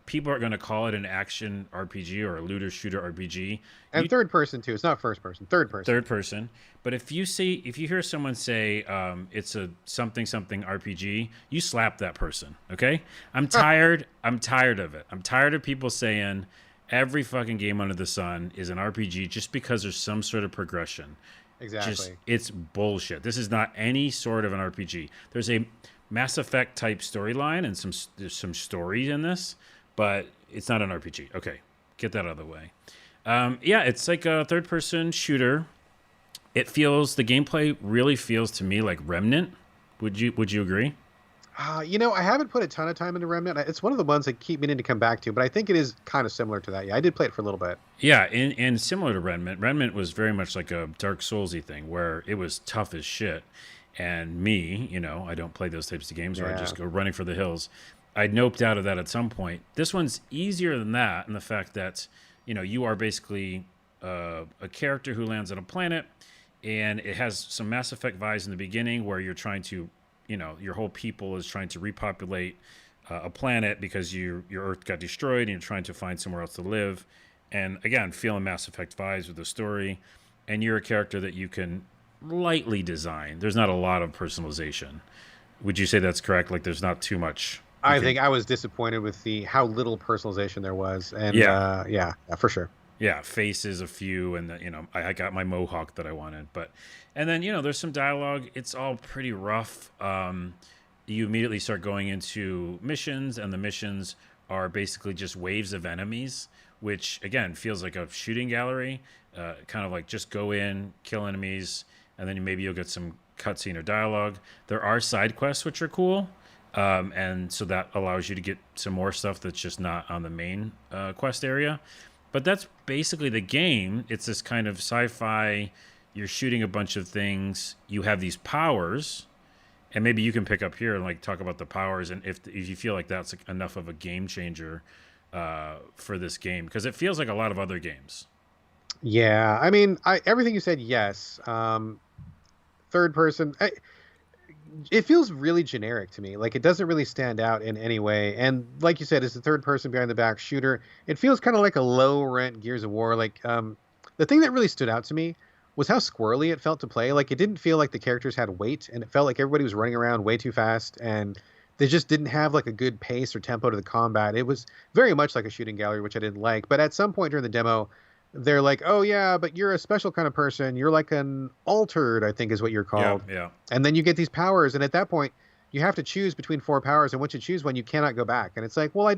People are going to call it an action RPG or a looter shooter RPG. And third person too. It's not first person. Third person. Third person. But if you hear someone say it's a something RPG, you slap that person. Okay. I'm tired. I'm tired of it. I'm tired of people saying every fucking game under the sun is an RPG just because there's some sort of progression. Exactly. It's bullshit. This is not any sort of an RPG. There's a Mass Effect type storyline and there's some story in this, but it's not an RPG. Okay, get that out of the way. Yeah, it's like a third person shooter. The gameplay really feels to me like Remnant. Would you agree? I haven't put a ton of time into Remnant. It's one of the ones that keep meaning to come back to, but I think it is kind of similar to that. Yeah, I did play it for a little bit. Yeah, and similar to Remnant. Remnant was very much like a Dark Soulsy thing where it was tough as shit. And me, I don't play those types of games where I just go running for the hills. I noped out of that at some point. This one's easier than that in the fact that, you are basically a character who lands on a planet, and it has some Mass Effect vibes in the beginning where you're trying to, your whole people is trying to repopulate a planet because your Earth got destroyed and you're trying to find somewhere else to live. And again, feeling Mass Effect vibes with the story. And you're a character that you can lightly designed. There's not a lot of personalization. Would you say that's correct? Like there's not too much. I think I was disappointed with how little personalization there was. And yeah, for sure. Yeah, faces a few, and I got my mohawk that I wanted, and then there's some dialogue. It's all pretty rough. You immediately start going into missions, and the missions are basically just waves of enemies, which again feels like a shooting gallery. Kind of like just go in, kill enemies, and then maybe you'll get some cutscene or dialogue. There are side quests which are cool, and so that allows you to get some more stuff that's just not on the main quest area. But that's basically the game. It's this kind of sci-fi. You're shooting a bunch of things. You have these powers, and maybe you can pick up here and like talk about the powers, and if you feel like that's enough of a game changer for this game, because it feels like a lot of other games. Yeah, I mean, everything you said, yes. Third person, it feels really generic to me. Like it doesn't really stand out in any way. And like you said, it's a third person behind the back shooter. It feels kind of like a low rent Gears of War. Like the thing that really stood out to me was how squirrely it felt to play. Like it didn't feel like the characters had weight, and it felt like everybody was running around way too fast. And they just didn't have like a good pace or tempo to the combat. It was very much like a shooting gallery, which I didn't like. But at some point during the demo, they're like, "Oh yeah, but you're a special kind of person. You're like an altered, I think is what you're Yeah, called." yeah. And then you get these powers, and at that point, you have to choose between four powers, and once you choose one, you cannot go back. And it's like, well, I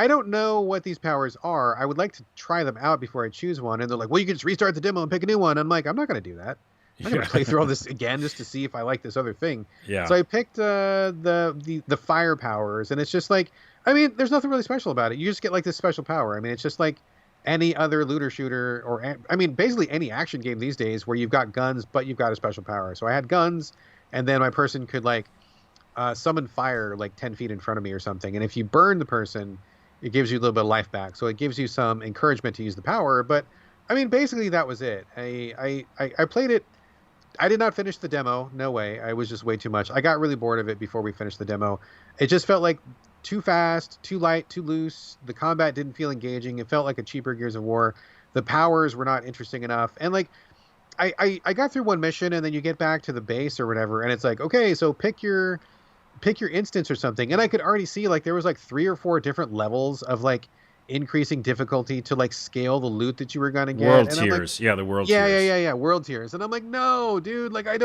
don't know what these powers are. I would like to try them out before I choose one. And they're like, well, you can just restart the demo and pick a new one. I'm like, I'm not going to do that. I'm not going to play through all this again just to see if I like this other thing. Yeah. So I picked the fire powers, and it's just like, I mean, there's nothing really special about it. You just get like this special power. I mean, it's just like any other looter shooter, or I mean, basically any action game these days where you've got guns, but you've got a special power. So I had guns, and then my person could like summon fire like 10 feet in front of me or something. And if you burn the person, it gives you a little bit of life back. So it gives you some encouragement to use the power. But I mean, basically that was it. I played it. I did not finish the demo. No way. I was just way too much. I got really bored of it before we finished the demo. It just felt like too fast, too light, too loose. The combat didn't feel engaging. It felt like a cheaper Gears of War. The powers were not interesting enough. And like, I got through one mission, and then you get back to the base or whatever, and it's like, okay, so pick your instance or something. And I could already see like there was like 3 or 4 different levels of like increasing difficulty to like scale the loot that you were going to get. World and tiers. Like, yeah, the world tiers. Yeah. World tiers. And I'm like, no, dude, like I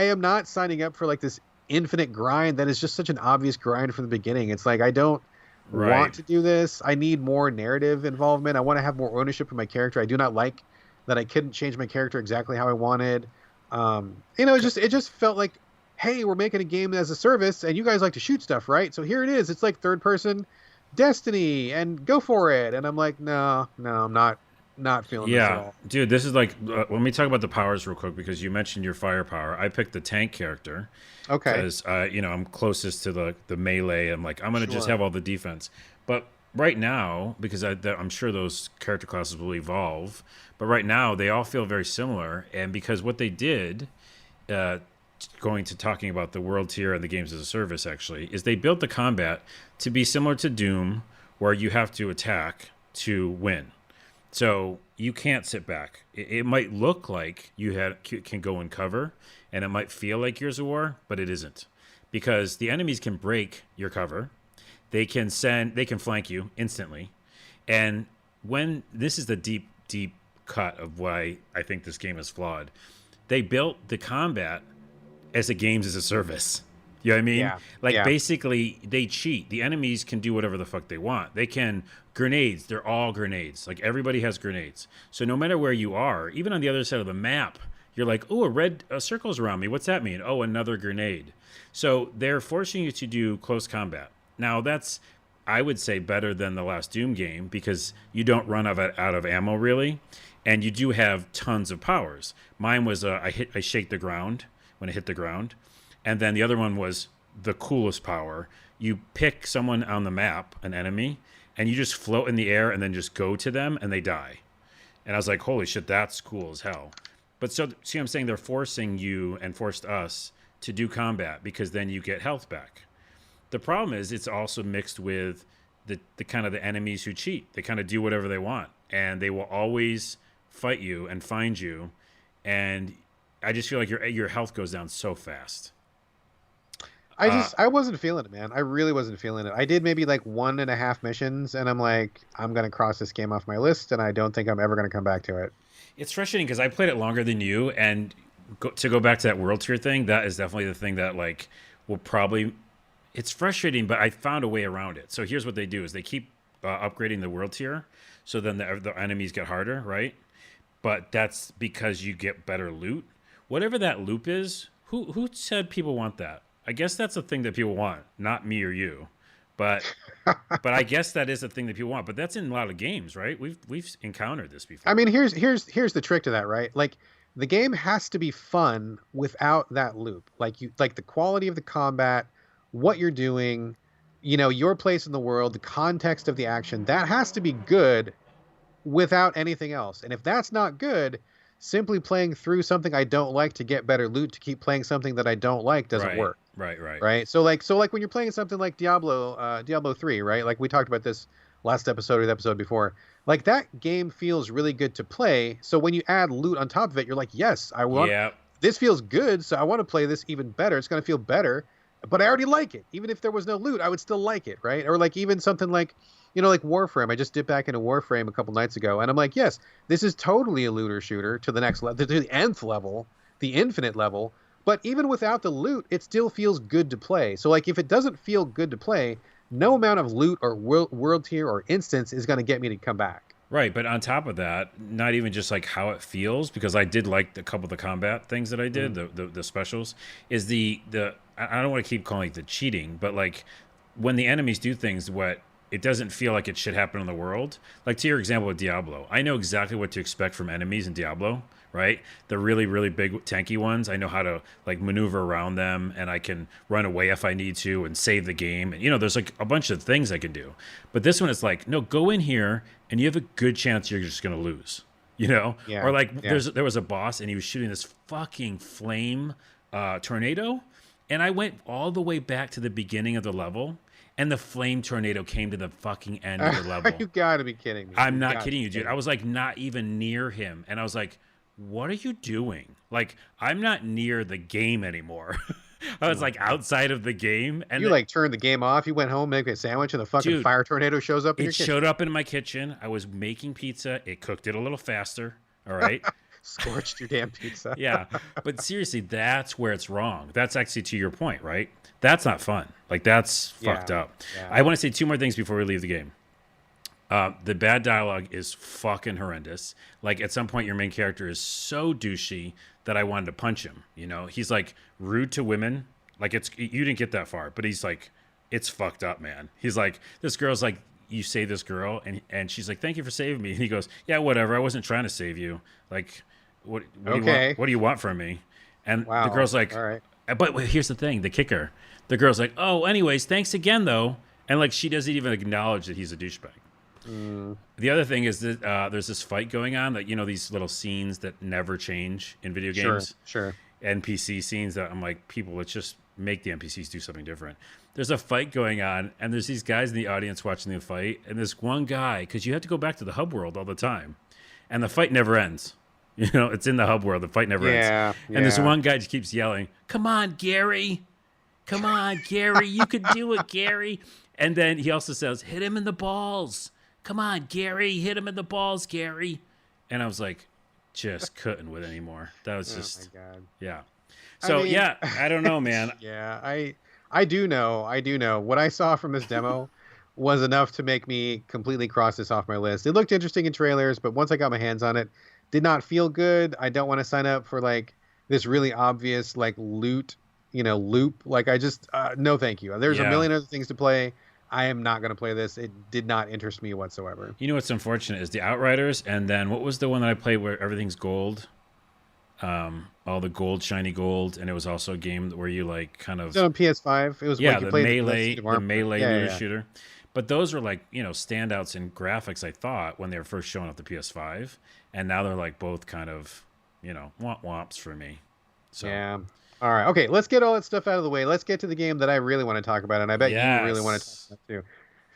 am not signing up for like this infinite grind that is just such an obvious grind from the beginning. It's like, I don't want to do this. I need more narrative involvement. I want to have more ownership of my character. I do not like that I couldn't change my character exactly how I wanted. It just felt like, hey, we're making a game as a service, and you guys like to shoot stuff, right? So here it is. It's like third person Destiny, and go for it. And I'm like, no, I'm not feeling this at all. Dude, this is like, let me talk about the powers real quick, because you mentioned your firepower. I picked the tank character. Okay. Because, I'm closest to the melee. I'm like, I'm going to just have all the defense. But right now, because I'm sure those character classes will evolve, but right now they all feel very similar. And because what they did, going to talking about the world tier and the games as a service, actually, is they built the combat to be similar to Doom, where you have to attack to win. So you can't sit back. It might look like you can go and cover, and it might feel like Gears of War, but it isn't, because the enemies can break your cover. They can flank you instantly, and when this is the deep cut of why I think this game is flawed. They built the combat as a games as a service. You know what I mean? Yeah. Basically, they cheat. The enemies can do whatever the fuck they want. They can grenades. They're all grenades. Like, everybody has grenades. So no matter where you are, even on the other side of the map, you're like, oh, a circle's around me. What's that mean? Oh, another grenade. So they're forcing you to do close combat. Now, that's, I would say, better than the last Doom game, because you don't run out of ammo, really. And you do have tons of powers. Mine was I shake the ground when it hit the ground. And then the other one was the coolest power. You pick someone on the map, an enemy, and you just float in the air and then just go to them and they die. And I was like, holy shit, that's cool as hell. But so, see what I'm saying? They're forcing you and forced us to do combat, because then you get health back. The problem is it's also mixed with the kind of the enemies who cheat. They kind of do whatever they want, and they will always fight you and find you. And I just feel like your health goes down so fast. I wasn't feeling it, man. I really wasn't feeling it. I did maybe like 1.5 missions, and I'm like, I'm going to cross this game off my list, and I don't think I'm ever going to come back to it. It's frustrating because I played it longer than you, and to go back to that world tier thing, that is definitely the thing that like will probably, it's frustrating, but I found a way around it. So here's what they do is they keep upgrading the world tier, so then the enemies get harder, right? But that's because you get better loot. Whatever that loop is, who said people want that? I guess that's a thing that people want, not me or you. But I guess that is a thing that people want. But that's in a lot of games, right? We've encountered this before. I mean, here's the trick to that, right? Like, the game has to be fun without that loop. Like the quality of the combat, what you're doing, your place in the world, the context of the action, that has to be good without anything else. And if that's not good, simply playing through something I don't like to get better loot to keep playing something that I don't like doesn't work. Right. So like when you're playing something like Diablo 3, right? Like we talked about this last episode or the episode before. Like, that game feels really good to play. So when you add loot on top of it, you're like, yes, I want this feels good, so I want to play this even better. It's going to feel better. but I already like it. Even if there was no loot, I would still like it, right? Or like even something like, like Warframe. I just dipped back into Warframe a couple nights ago, and I'm like, yes, this is totally a looter shooter to the next level, to the nth level, the infinite level. But even without the loot, it still feels good to play. So like, if it doesn't feel good to play, no amount of loot or world tier or instance is going to get me to come back. Right, but on top of that, not even just like how it feels, because I did like a couple of the combat things that I did, the specials, is the I don't want to keep calling it the cheating, but like when the enemies do things, it doesn't feel like it should happen in the world. Like to your example with Diablo, I know exactly what to expect from enemies in Diablo, right? The really, really big tanky ones, I know how to like maneuver around them, and I can run away if I need to and save the game. And there's like a bunch of things I can do. But this one is like, no, go in here and you have a good chance you're just going to lose, Yeah, Or like yeah. there was a boss and he was shooting this fucking flame tornado. And I went all the way back to the beginning of the level, and the flame tornado came to the fucking end of the level. You gotta be kidding me. I'm not kidding you, dude. I was like not even near him, and I was like, what are you doing? Like, I'm not near the game anymore. I was like outside of the game, and you like turned the game off. You went home, make a sandwich, and the fucking fire tornado shows up in your kitchen. It showed up in my kitchen. I was making pizza. It cooked it a little faster. All right. Scorched your damn pizza. Yeah. But seriously, that's where it's wrong. That's actually to your point, right? That's not fun. Like, that's fucked up. Yeah. I want to say two more things before we leave the game. The bad dialogue is fucking horrendous. Like, at some point, your main character is so douchey that I wanted to punch him. He's like rude to women. Like, you didn't get that far, but he's like, it's fucked up, man. He's like, this girl's like, you save this girl, and she's like, thank you for saving me. And he goes, yeah, whatever. I wasn't trying to save you. Like, what do you want from me? And the girl's like, all right. But here's the thing, the kicker. The girl's like, oh, anyways, thanks again, though. And like, she doesn't even acknowledge that he's a douchebag. The other thing is that there's this fight going on that, these little scenes that never change in video games. Sure. NPC scenes that I'm like, people, let's just make the NPCs do something different. There's a fight going on, and there's these guys in the audience watching the fight, and this one guy, because you have to go back to the hub world all the time, and the fight never ends. It's in the hub world. The fight never ends. And this one guy just keeps yelling, come on, Gary. Come on, Gary. You can do it, Gary. And then he also says, hit him in the balls. Come on, Gary. Hit him in the balls, Gary. And I was like, just couldn't with anymore. That was just, oh my God. Yeah. So, I don't know, man. Yeah, I do know. What I saw from this demo was enough to make me completely cross this off my list. It looked interesting in trailers, but once I got my hands on it, did not feel good. I don't want to sign up for like this really obvious like loot, loop. Like I just, no, thank you. There's a million other things to play. I am not going to play this. It did not interest me whatsoever. What's unfortunate is the Outriders, and then what was the one that I played where everything's gold? All the gold, shiny gold, and it was also a game where you like kind of. It was on PS5. It was like you the played melee looter shooter. But those were like standouts in graphics. I thought when they were first showing up the PS5, and now they're like both kind of womps for me. So yeah. All right. Okay. Let's get all that stuff out of the way. Let's get to the game that I really want to talk about, and I bet you really want to talk about too.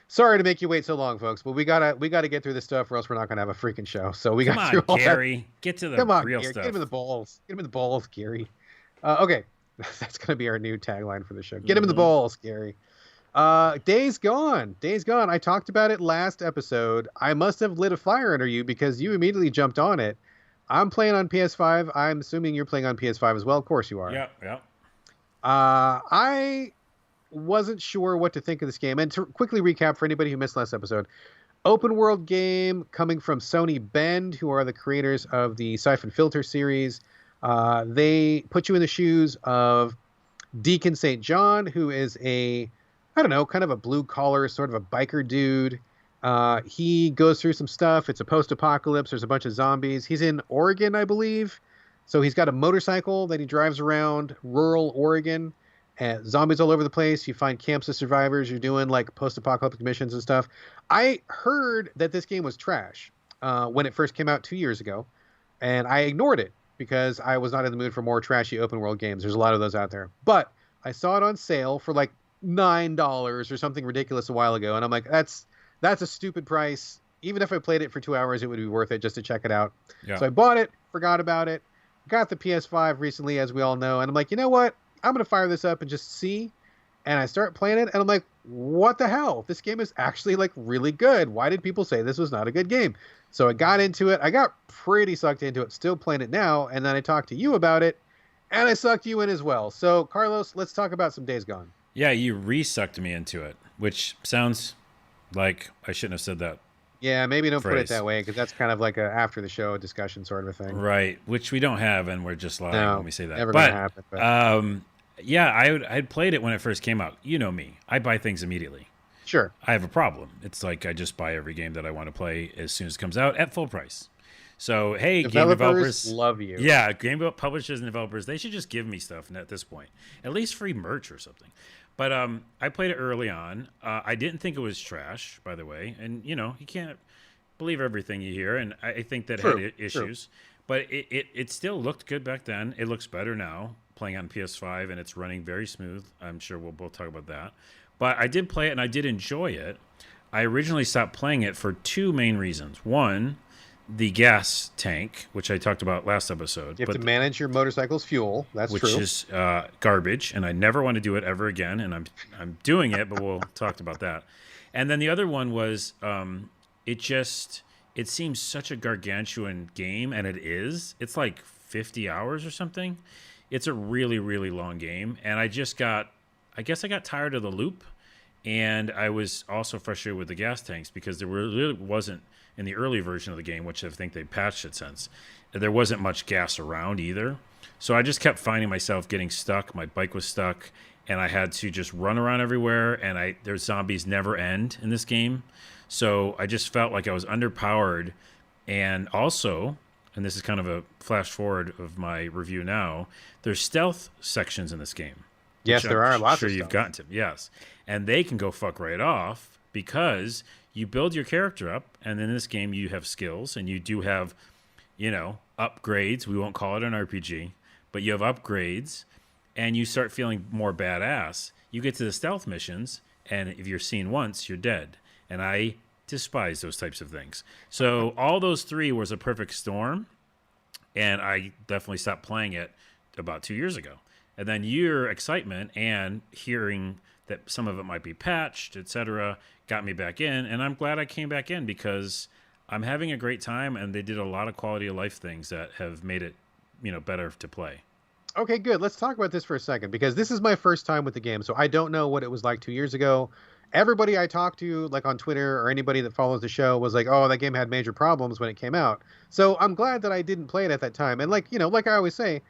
Sorry to make you wait so long, folks, but we gotta get through this stuff, or else we're not gonna have a freaking show. So we got through all Gary. That. Get to the real Gary, stuff. Get him in the balls. Get him in the balls, Gary. Okay, that's gonna be our new tagline for the show. Get him in the balls, Gary. Days Gone. Days Gone. I talked about it last episode. I must have lit a fire under you because you immediately jumped on it. I'm playing on PS5. I'm assuming you're playing on PS5 as well. Of course you are. Yeah. I wasn't sure what to think of this game. And to quickly recap for anybody who missed last episode, open world game coming from Sony Bend, who are the creators of the Siphon Filter series. They put you in the shoes of Deacon St. John, who is kind of a blue collar, sort of a biker dude. He goes through some stuff. It's a post-apocalypse. There's a bunch of zombies. He's in Oregon, I believe. So he's got a motorcycle that he drives around rural Oregon. And zombies all over the place. You find camps of survivors. You're doing like post-apocalyptic missions and stuff. I heard that this game was trash when it first came out 2 years ago. And I ignored it because I was not in the mood for more trashy open world games. There's a lot of those out there. But I saw it on sale for like $9 or something ridiculous a while ago. And I'm like, that's a stupid price. Even if I played it for 2 hours, it would be worth it just to check it out. Yeah. So I bought it, forgot about it, got the PS5 recently, as we all know. And I'm like, you know what? I'm going to fire this up and just see. and I start playing it, and I'm like, what the hell? This game is actually like really good. Why did people say this was not a good game? So I got into it. I got pretty sucked into it, still playing it now, and then I talked to you about it, and I sucked you in as well. So, Carlos, let's talk about some Days Gone. Yeah, you re-sucked me into it, which sounds like I shouldn't have said that Yeah, maybe don't put it phrase. that way, because that's kind of like a after the show discussion sort of a thing. Right, which we don't have, and we're just lying when No, we say that. never gonna happen. But But yeah, I'd played it when it first came out. You know me, I buy things immediately. sure, I have a problem. It's like I just buy every game that I want to play as soon as it comes out at full price. So hey, game developers developers, love you. yeah, game publishers and developers, they should just give me stuff at this point, at least free merch or something. But I played it early on. I didn't think it was trash, by the way, and you can't believe everything you hear, and I think that True, had true. issues, but it still looked good back then. It looks better now, playing on PS5, and it's running very smooth. I'm sure we'll both talk about that. But I did play it, and I did enjoy it. I originally stopped playing it for two main reasons. One, the gas tank, which I talked about last episode, You have to manage your motorcycle's fuel. That's which true. is garbage, and I never want to do it ever again. And I'm doing it, but we'll talk about that. And then the other one was it seems such a gargantuan game, and it is. It's like 50 hours or something. It's a really, really long game, and I guess I got tired of the loop, and I was also frustrated with the gas tanks because there really wasn't, in the early version of the game, which I think they patched it since, there wasn't much gas around either. So I just kept finding myself getting stuck. My bike was stuck, and I had to just run around everywhere, and their zombies never end in this game. So I just felt like I was underpowered, and also, and this is kind of a flash forward of my review now, there's stealth sections in this game. Yes, Which there I'm are lots sure of you've stuff. gotten to. Yes. And they can go fuck right off because you build your character up, and in this game you have skills, and you do have, upgrades. We won't call it an RPG, but you have upgrades, and you start feeling more badass. You get to the stealth missions, and if you're seen once, you're dead. And I despise those types of things. So all those three was a perfect storm, and I definitely stopped playing it about 2 years ago. And then your excitement and hearing that some of it might be patched, etc., got me back in. And I'm glad I came back in because I'm having a great time, and they did a lot of quality of life things that have made it, better to play. Okay, good. Let's talk about this for a second because this is my first time with the game, so I don't know what it was like 2 years ago. Everybody I talked to, like on Twitter or anybody that follows the show, was like, "Oh, that game had major problems when it came out." So I'm glad that I didn't play it at that time. And like I always say,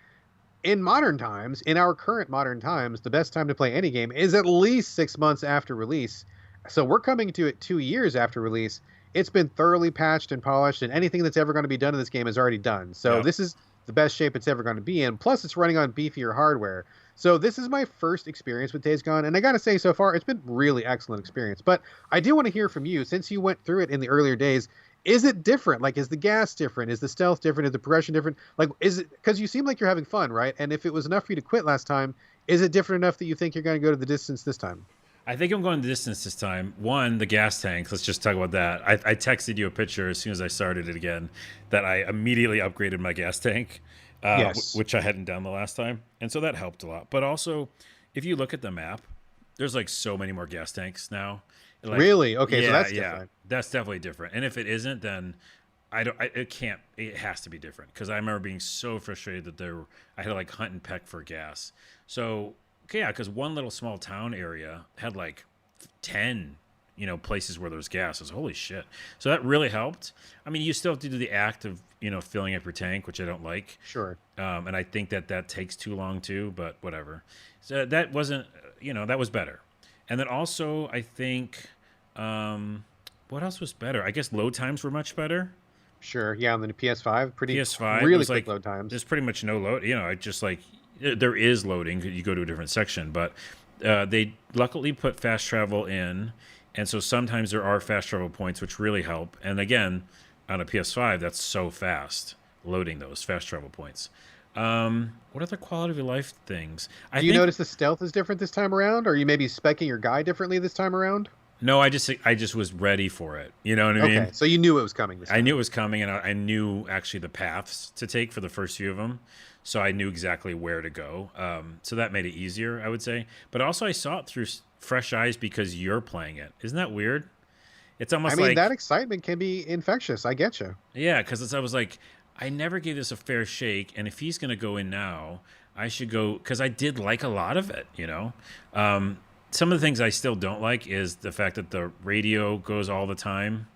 in modern times, in our current modern times, the best time to play any game is at least 6 months after release. So we're coming to it 2 years after release. It's been thoroughly patched and polished, and anything that's ever going to be done in this game is already done. So Yep. this is the best shape it's ever going to be in. Plus, it's running on beefier hardware. So this is my first experience with Days Gone, and I got to say, so far, it's been really excellent experience. But I do want to hear from you, since you went through it in the earlier days. Is it different? Like, is the gas different? Is the stealth different? Is the progression different? Like, is it, because you seem like you're having fun, right? And if it was enough for you to quit last time, is it different enough that you think you're going to go to the distance this time? I think I'm going the distance this time. One, the gas tank. Let's just talk about that. I texted you a picture as soon as I started it again that I immediately upgraded my gas tank, Yes. which I hadn't done the last time. And so that helped a lot. But also, if you look at the map, there's like so many more gas tanks now. Like, Really? Okay, so yeah, that's yeah, different. that's definitely different. And if it isn't, then it can't. It has to be different because I remember being so frustrated that I had to like hunt and peck for gas. So okay, yeah, because one little small town area had like 10, places where there's gas. I was holy shit. So that really helped. I mean, you still have to do the act of filling up your tank, which I don't like. Sure. And I think that takes too long too. But whatever. So that wasn't. That was better. And then also I think. What else was better? I guess load times were much better. Sure. Yeah, on the PS5, pretty PS5 really was quick like load times. there's pretty much no load. I just like there is loading. You go to a different section, but they luckily put fast travel in, and so sometimes there are fast travel points which really help. And again, on a PS5, that's so fast loading those fast travel points. What other quality of life things? Do you notice the stealth is different this time around? Or are you maybe speccing your guy differently this time around? No, I just was ready for it. You know what I Okay, mean? so you knew it was coming this I knew time. it was coming, and I knew actually the paths to take for the first few of them, so I knew exactly where to go. So that made it easier, I would say. But also, I saw it through fresh eyes because you're playing it. Isn't that weird? It's I almost mean, that like, excitement can be infectious. I get you. yeah, because I was like, I never gave this a fair shake, and if he's gonna go in now, I should go because I did like a lot of it. Some of the things I still don't like is the fact that the radio goes all the time.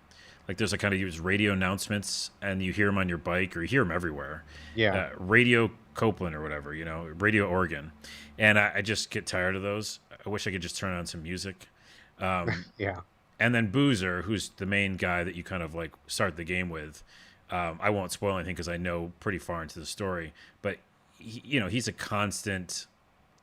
Like there's a kind of use radio announcements, and you hear them on your bike, or you hear them everywhere. Yeah, Radio Copeland or whatever, Radio Oregon, and I just get tired of those. I wish I could just turn on some music. yeah. And then Boozer, who's the main guy that you kind of like start the game with. I won't spoil anything because I know pretty far into the story, but he's a constant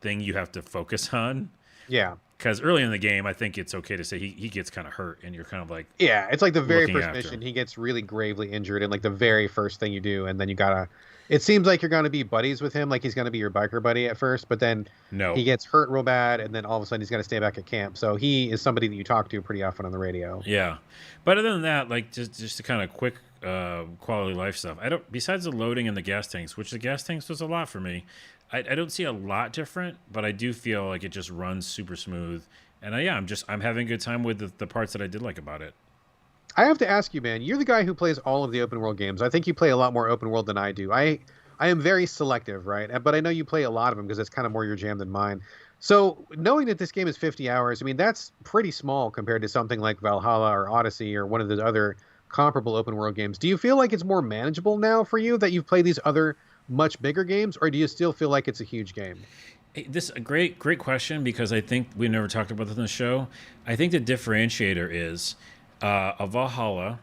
thing you have to focus on. Yeah. Because early in the game, I think it's okay to say he gets kind of hurt, and you're kind of like Yeah, it's like the very looking first after mission, him. he gets really gravely injured, and like the very first thing you do, and then you gotta. It seems like you're gonna be buddies with him, like he's gonna be your biker buddy at first, but then he No, gets hurt real bad, and then all of a sudden he's gonna stay back at camp. So he is somebody that you talk to pretty often on the radio. yeah, but other than that, like just the kind of quick quality of life stuff. I don't. Besides the loading and the gas tanks, which the gas tanks was a lot for me. I don't see a lot different, but I do feel like it just runs super smooth. And yeah, I'm having a good time with the parts that I did like about it. I have to ask you, man, you're the guy who plays all of the open world games. I think you play a lot more open world than I do. I am very selective, right? But I know you play a lot of them because it's kind of more your jam than mine. So knowing that this game is 50 hours, I mean, that's pretty small compared to something like Valhalla or Odyssey or one of the other comparable open world games. Do you feel like it's more manageable now for you that you've played these other much bigger games, or do you still feel like it's a huge game? Hey, this is a great question because I think we never talked about this in the show. I think the differentiator is a Valhalla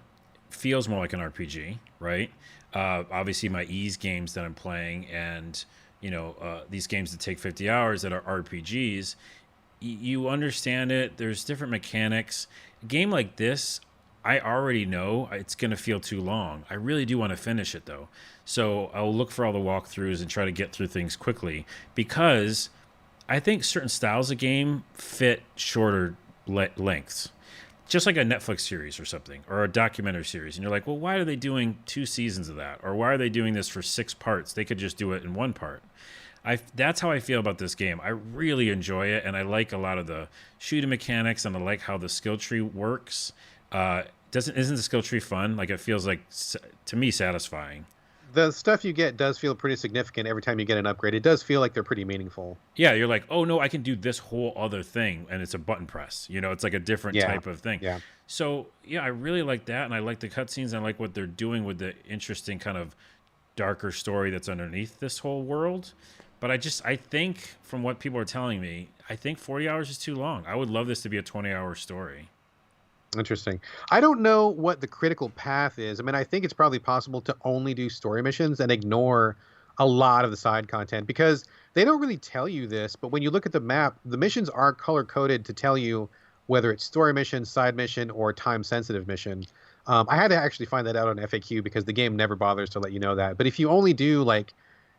feels more like an RPG, right? Obviously, my ease games that I'm playing, and these games that take 50 hours that are RPGs, you understand it. There's different mechanics. A game like this, I already know it's going to feel too long. I really do want to finish it though. So I'll look for all the walkthroughs and try to get through things quickly because I think certain styles of game fit shorter lengths. Just like a Netflix series or something, or a documentary series. And you're like, well, why are they doing 2 seasons of that? Or why are they doing this for 6 parts? They could just do it in one part. That's how I feel about this game. I really enjoy it, and I like a lot of the shooting mechanics, and I like how the skill tree works. Isn't the skill tree fun? Like it feels like to me satisfying. The stuff you get does feel pretty significant every time you get an upgrade. It does feel like they're pretty meaningful. Yeah, you're like, oh no, I can do this whole other thing, and it's a button press. It's like a different Yeah, type of thing. yeah. So yeah, I really like that, and I like the cutscenes. And I like what they're doing with the interesting kind of darker story that's underneath this whole world. But I think from what people are telling me, I think 40 hours is too long. I would love this to be a 20-hour story. Interesting. I don't know what the critical path is. I mean, I think it's probably possible to only do story missions and ignore a lot of the side content because they don't really tell you this. But when you look at the map, the missions are color coded to tell you whether it's story mission, side mission, or time sensitive mission. I had to actually find that out on FAQ because the game never bothers to let you know that. But if you only do like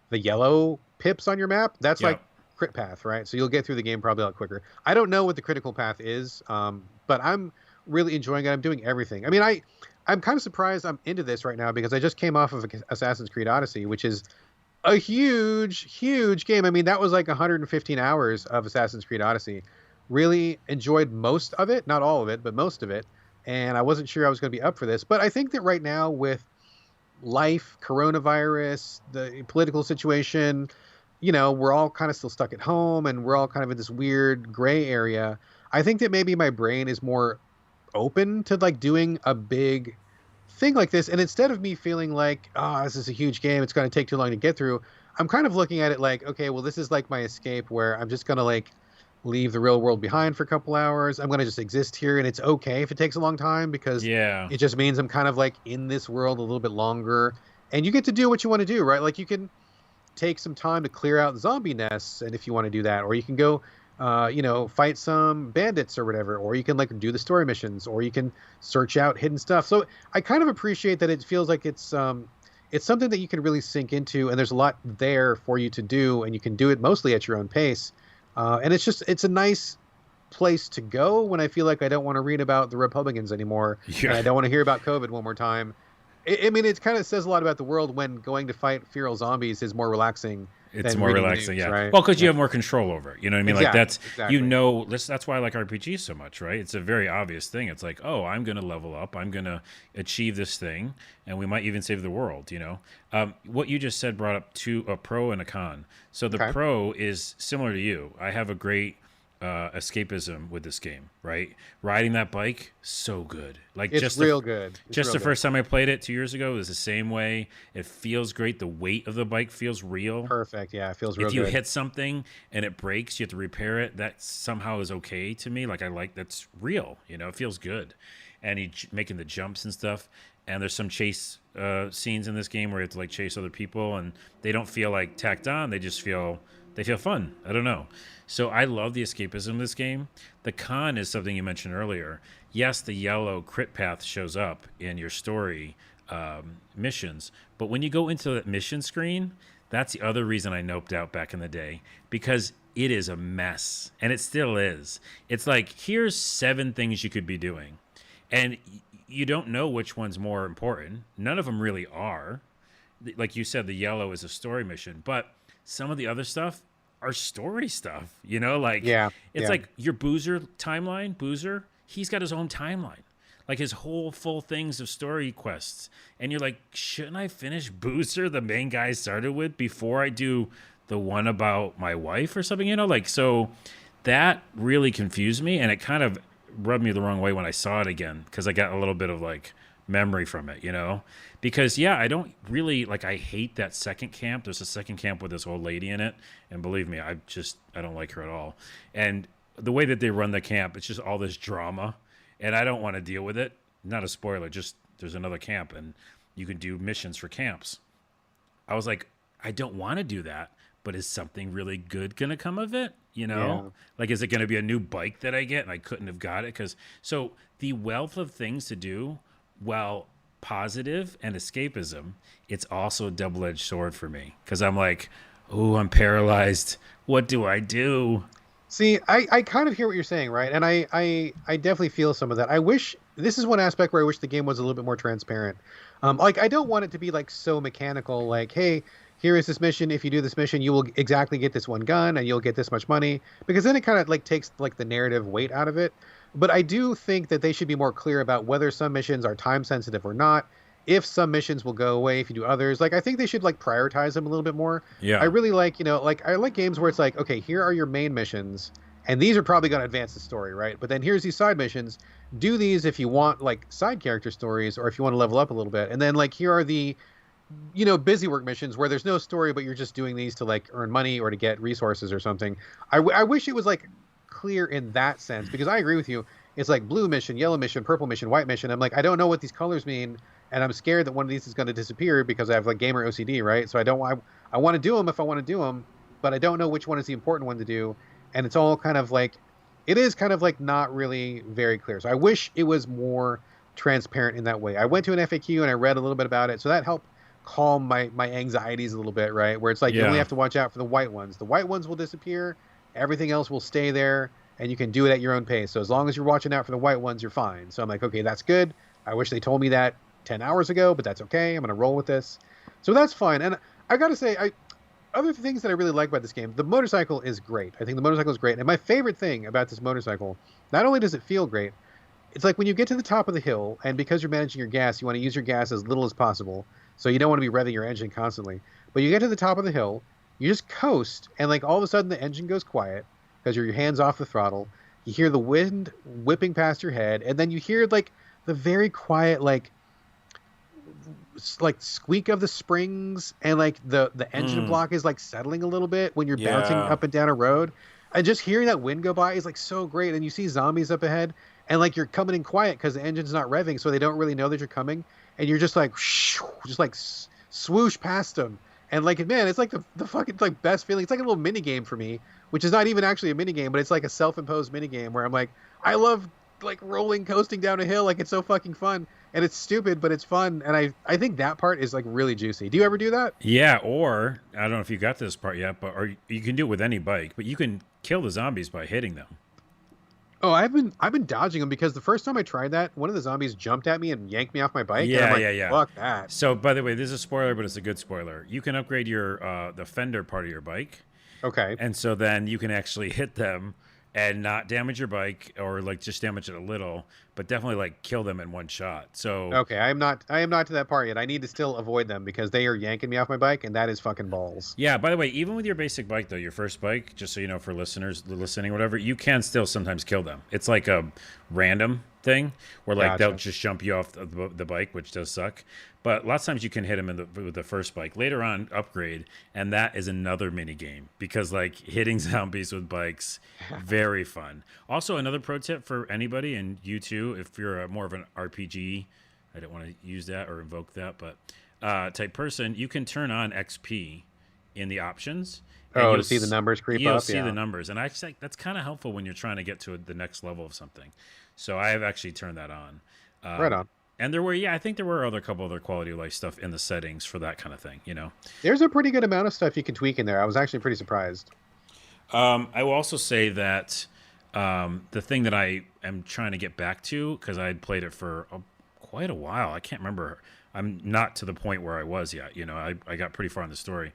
the yellow pips on your map, that's Yeah. like crit path, right? So you'll get through the game probably a lot quicker. I don't know what the critical path is, but I'm really enjoying it. I'm doing everything. I mean, I'm kind of surprised I'm into this right now because I just came off of Assassin's Creed Odyssey, which is a huge game. I mean, that was like 115 hours of Assassin's Creed Odyssey. Really enjoyed most of it, not all of it, but most of it. And I wasn't sure I was going to be up for this. But I think that right now with life, coronavirus, the political situation, we're all kind of still stuck at home and we're all kind of in this weird gray area. I think that maybe my brain is more open to like doing a big thing like this, and instead of me feeling like this is a huge game, it's going to take too long to get through, I'm kind of looking at it like, okay, well, this is like my escape where I'm just going to like leave the real world behind for a couple hours. I'm going to just exist here, and it's okay if it takes a long time because Yeah. it just means I'm kind of like in this world a little bit longer, and you get to do what you want to do, right? Like you can take some time to clear out zombie nests, and if you want to do that, or you can go fight some bandits or whatever, or you can like do the story missions, or you can search out hidden stuff. So I kind of appreciate that it feels like it's something that you can really sink into, and there's a lot there for you to do, and you can do it mostly at your own pace. And it's a nice place to go when I feel like I don't want to read about the Republicans anymore, and Yeah. I don't want to hear about COVID one more time. I mean, it kind of says a lot about the world when going to fight feral zombies is more relaxing It's than more reading the relaxing, news, yeah. right? Well, because you Yeah, have more control over it. You know what I mean? Like exactly, that's exactly. that's why I like RPGs so much, right? It's a very obvious thing. It's like, oh, I'm going to level up. I'm going to achieve this thing, and we might even save the world. What you just said brought up a pro and a con. So the Okay, pro is similar to you. I have a great escapism with this game, right? Riding that bike, so good. Like it's just the real good. It's just real the good. first time I played it 2 years ago, it was the same way. It feels great. The weight of the bike feels real. Perfect. Yeah, it feels real If you good. hit something and it breaks, you have to repair it. That somehow is okay to me. Like I like that's real. It feels good. And making the jumps and stuff. And there's some chase scenes in this game where you have to like chase other people, and they don't feel like tacked on. They feel fun. I don't know. So I love the escapism of this game. The con is something you mentioned earlier. Yes, the yellow crit path shows up in your story missions, but when you go into that mission screen, that's the other reason I noped out back in the day, because it is a mess, and it still is. It's like, here's 7 things you could be doing, and you don't know which one's more important. None of them really are. Like you said, the yellow is a story mission, but some of the other stuff are story stuff. Like Yeah, it's yeah. like your Boozer timeline. Boozer, he's got his own timeline, like his whole full things of story quests. And you're like, shouldn't I finish Boozer, the main guy I started with, before I do the one about my wife or something? Like, so that really confused me, and it kind of rubbed me the wrong way when I saw it again, because I got a little bit of like memory from it, because I don't really like, I hate that second camp. There's a second camp with this old lady in it, and believe me, I don't like her at all. And the way that they run the camp, it's just all this drama, and I don't want to deal with it. Not a spoiler, just there's another camp and you can do missions for camps. I was like, I don't want to do that, but is something really good going to come of it? Yeah. Like, is it going to be a new bike that I get and I couldn't have got it? So the wealth of things to do, well, positive and escapism, it's also a double-edged sword for me, because I'm like, oh, I'm paralyzed. What do I do? See, I kind of hear what you're saying, right? And I definitely feel some of that. I wish this is one aspect where I wish the game was a little bit more transparent. Like I don't want it to be like so mechanical, like, hey, here is this mission. If you do this mission, you will exactly get this one gun and you'll get this much money, because then it kind of like takes like the narrative weight out of it. But I do think that they should be more clear about whether some missions are time sensitive or not. If some missions will go away if you do others, like I think they should like prioritize them a little bit more. I Yeah. really like, like I like games where it's like, okay, here are your main missions, and these are probably going to advance the story, right? But then here's these side missions. Do these if you want like side character stories, or if you want to level up a little bit. And then like here are the, busy work missions where there's no story, but you're just doing these to like earn money or to get resources or something. I wish it was like clear in that sense, because I agree with you. It's like blue mission, yellow mission, purple mission, white mission. I'm like, I don't know what these colors mean, and I'm scared that one of these is going to disappear because I have like gamer OCD, right? So I want to do them if I want to do them, but I don't know which one is the important one to do, and it's all kind of like, it is kind of like not really very clear. So I wish it was more transparent in that way. I went to an FAQ and I read a little bit about it, so that helped calm my anxieties a little bit, right? Where it's like you only Yeah. have to watch out for the white ones. The white ones will disappear, everything else will stay there, and you can do it at your own pace. So as long as you're watching out for the white ones, you're fine. So I'm like, okay, that's good. I wish they told me that 10 hours ago, but that's okay. I'm going to roll with this. So that's fine. And I got to say, other things that I really like about this game, the motorcycle is great. I think the motorcycle is great. And my favorite thing about this motorcycle, not only does it feel great, it's like when you get to the top of the hill, and because you're managing your gas, you want to use your gas as little as possible. So you don't want to be revving your engine constantly. But you get to the top of the hill, you just coast, and like all of a sudden the engine goes quiet because your hands off the throttle. You hear the wind whipping past your head, and then you hear like the very quiet like squeak of the springs, and like the engine block is like settling a little bit when you're bouncing Yeah. up and down a road. And just hearing that wind go by is like so great. And you see zombies up ahead, and like you're coming in quiet because the engine's not revving, so they don't really know that you're coming, and you're just like just like swoosh past them. And like, man, it's like the fucking like best feeling. It's like a little mini game for me, which is not even actually a mini game, but it's like a self-imposed mini game where I'm like, I love like coasting down a hill. Like, it's so fucking fun, and it's stupid, but it's fun. And I think that part is like really juicy. Do you ever do that? Yeah, or I don't know if you got this part yet, but or you can do it with any bike, but you can kill the zombies by hitting them. Oh, I've been dodging them because the first time I tried that, one of the zombies jumped at me and yanked me off my bike, and I'm Yeah, like, yeah, yeah. fuck that. So, by the way, this is a spoiler, but it's a good spoiler. You can upgrade your the fender part of your bike, Okay. and so then you can actually hit them and not damage your bike or like just damage it a little, but definitely like kill them in one shot. So Okay, I am not to that part yet. I need to still avoid them because they are yanking me off my bike, and that is fucking balls. yeah, by the way, even with your basic bike though, your first bike, just so you know for listeners listening, whatever, you can still sometimes kill them. It's like a random thing where like they'll Gotcha. just jump you off the bike, which does suck. But lots of times you can hit them with the first bike. Later on, upgrade, and that is another mini game because like hitting zombies with bikes, very fun. Also, another pro tip for anybody and you too, if you're more of an RPG, I don't want to use that or invoke that, but type person, you can turn on XP in the options, and Oh, to see the numbers creep you'll up, see the yeah. numbers, and I just like that's kind of helpful when you're trying to get to the next level of something. So I have actually turned that on. Right Um, on. and there were, yeah, I think there were other couple other quality of life stuff in the settings for that kind of thing, you know. There's a pretty good amount of stuff you can tweak in there. I was actually pretty surprised. I will also say that the thing that I am trying to get back to because I had played it for quite a while. I can't remember. I'm not to the point where I was yet. You know, I got pretty far in the story,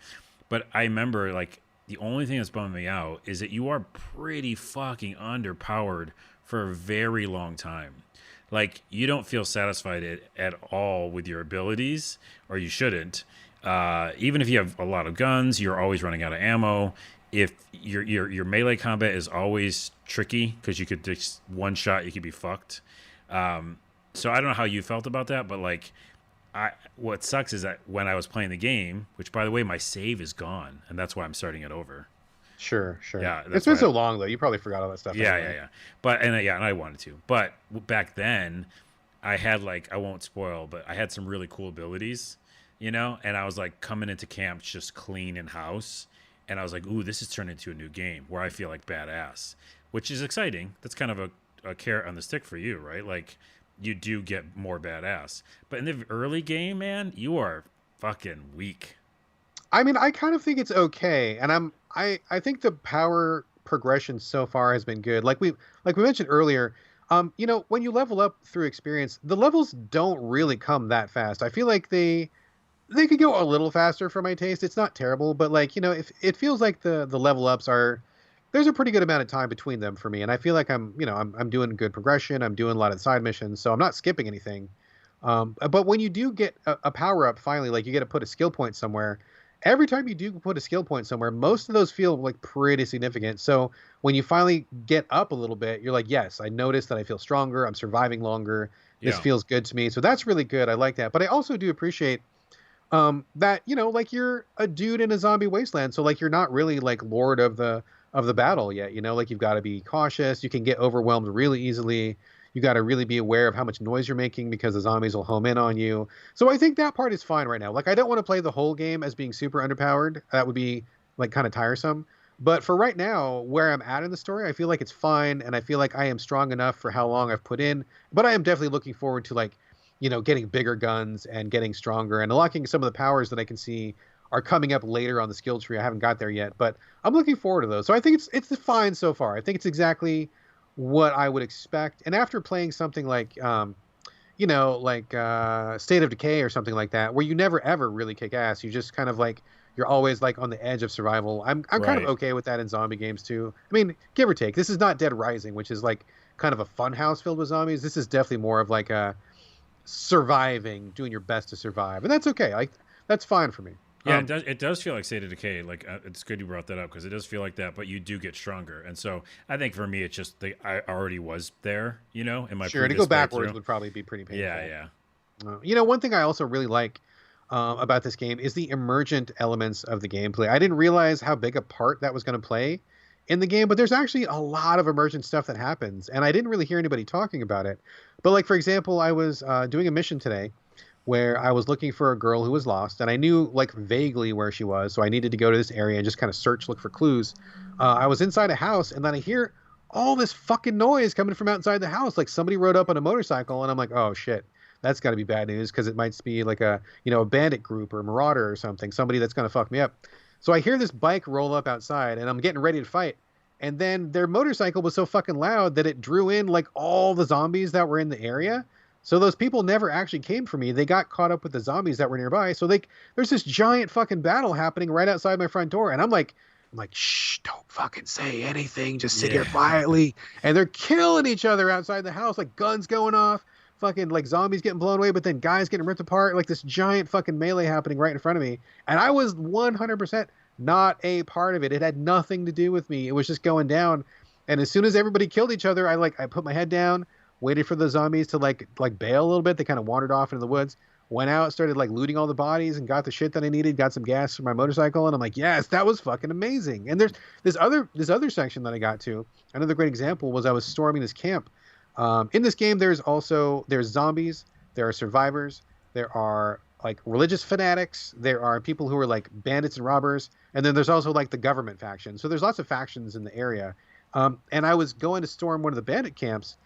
but I remember like the only thing that's bumming me out is that you are pretty fucking underpowered for a very long time. Like you don't feel satisfied at all with your abilities, or you shouldn't. Even if you have a lot of guns, you're always running out of ammo. If your melee combat is always tricky because you could just one shot, you could be fucked. So I don't know how you felt about that, but like, what sucks is that when I was playing the game, which by the way, my save is gone, and that's why I'm starting it over. Sure, sure. Yeah, It's that's been why. so long though. You probably forgot all that stuff Yeah, yeah, anyway. yeah. But and yeah, and I wanted to. But back then, I had like I won't spoil, but I had some really cool abilities, you know. And I was like coming into camp just clean in house, and I was like, ooh, this has turned into a new game where I feel like badass, which is exciting. That's kind of a carrot on the stick for you, right? Like you do get more badass. But in the early game, man, you are fucking weak. I mean, I kind of think it's okay, and I think the power progression so far has been good. Like we mentioned earlier, when you level up through experience, the levels don't really come that fast. I feel like they could go a little faster for my taste. It's not terrible, but like, if it feels like the level ups are there's a pretty good amount of time between them for me, and I feel like I'm doing good progression. I'm doing a lot of side missions, so I'm not skipping anything. But when you do get a power up, finally, like you get to put a skill point somewhere. Every time you do put a skill point somewhere, most of those feel like pretty significant. So when you finally get up a little bit, you're like, yes, I noticed that I feel stronger. I'm surviving longer. This Yeah, feels good to me. So that's really good. I like that. But I also do appreciate that like you're a dude in a zombie wasteland, so like you're not really like lord of the battle yet. Like you've got to be cautious. You can get overwhelmed really easily. You got to really be aware of how much noise you're making because the zombies will home in on you. So I think that part is fine right now. Like I don't want to play the whole game as being super underpowered. That would be like kind of tiresome. But for right now, where I'm at in the story, I feel like it's fine, and I feel like I am strong enough for how long I've put in. But I am definitely looking forward to like getting bigger guns and getting stronger and unlocking some of the powers that I can see are coming up later on the skill tree. I haven't got there yet, but I'm looking forward to those. So I think it's fine so far. I think it's exactly what I would expect. And after playing something like State of Decay or something like that, where you never ever really kick ass, you just kind of like you're always like on the edge of survival. I'm kind of right. okay with that in zombie games too. I mean, give or take. This is not Dead Rising, which is like kind of a fun house filled with zombies. This is definitely more of like a surviving, doing your best to survive, and that's okay. Like that's fine for me. Yeah, it Um, does. It does feel like State of Decay. Like it's good you brought that up because it does feel like that. But you do get stronger, and so I think for me, it's just I already was there, you know, in my sure, to previous go backwards playthrough. would probably be pretty Yeah, painful. yeah, One thing I also really like about this game is the emergent elements of the gameplay. I didn't realize how big a part that was going to play in the game, but there's actually a lot of emergent stuff that happens, and I didn't really hear anybody talking about it. But like for example, I was doing a mission today where I was looking for a girl who was lost, and I knew like vaguely where she was, so I needed to go to this area and just kind of search, look for clues. I was inside a house, and then I hear all this fucking noise coming from outside the house, like somebody rode up on a motorcycle, and I'm like, oh shit, that's got to be bad news because it might be like a bandit group or a marauder or something, somebody that's gonna fuck me up. So I hear this bike roll up outside, and I'm getting ready to fight, And then their motorcycle was so fucking loud that it drew in like all the zombies that were in the area. So those people never actually came for me. They got caught up with the zombies that were nearby. So there's this giant fucking battle happening right outside my front door. And I'm like, shh, don't fucking say anything. Just sit here quietly. And they're killing each other outside the house, like guns going off, fucking like zombies getting blown away, but then guys getting ripped apart, like this giant fucking melee happening right in front of me. And I was 100% not a part of it. It had nothing to do with me. It was just going down. And as soon as everybody killed each other, I put my head down, waited for the zombies to like bail a little bit. They kind of wandered off into the woods, went out, started like looting all the bodies and got the shit that I needed, got some gas for my motorcycle. And I'm like, yes, that was fucking amazing. And there's this other section that I got to. Another great example was I was storming this camp. In this game, there's zombies, there are survivors, there are like religious fanatics, there are people who are like bandits and robbers, and then there's also like the government faction. So there's lots of factions in the area. And I was going to storm one of the bandit camps.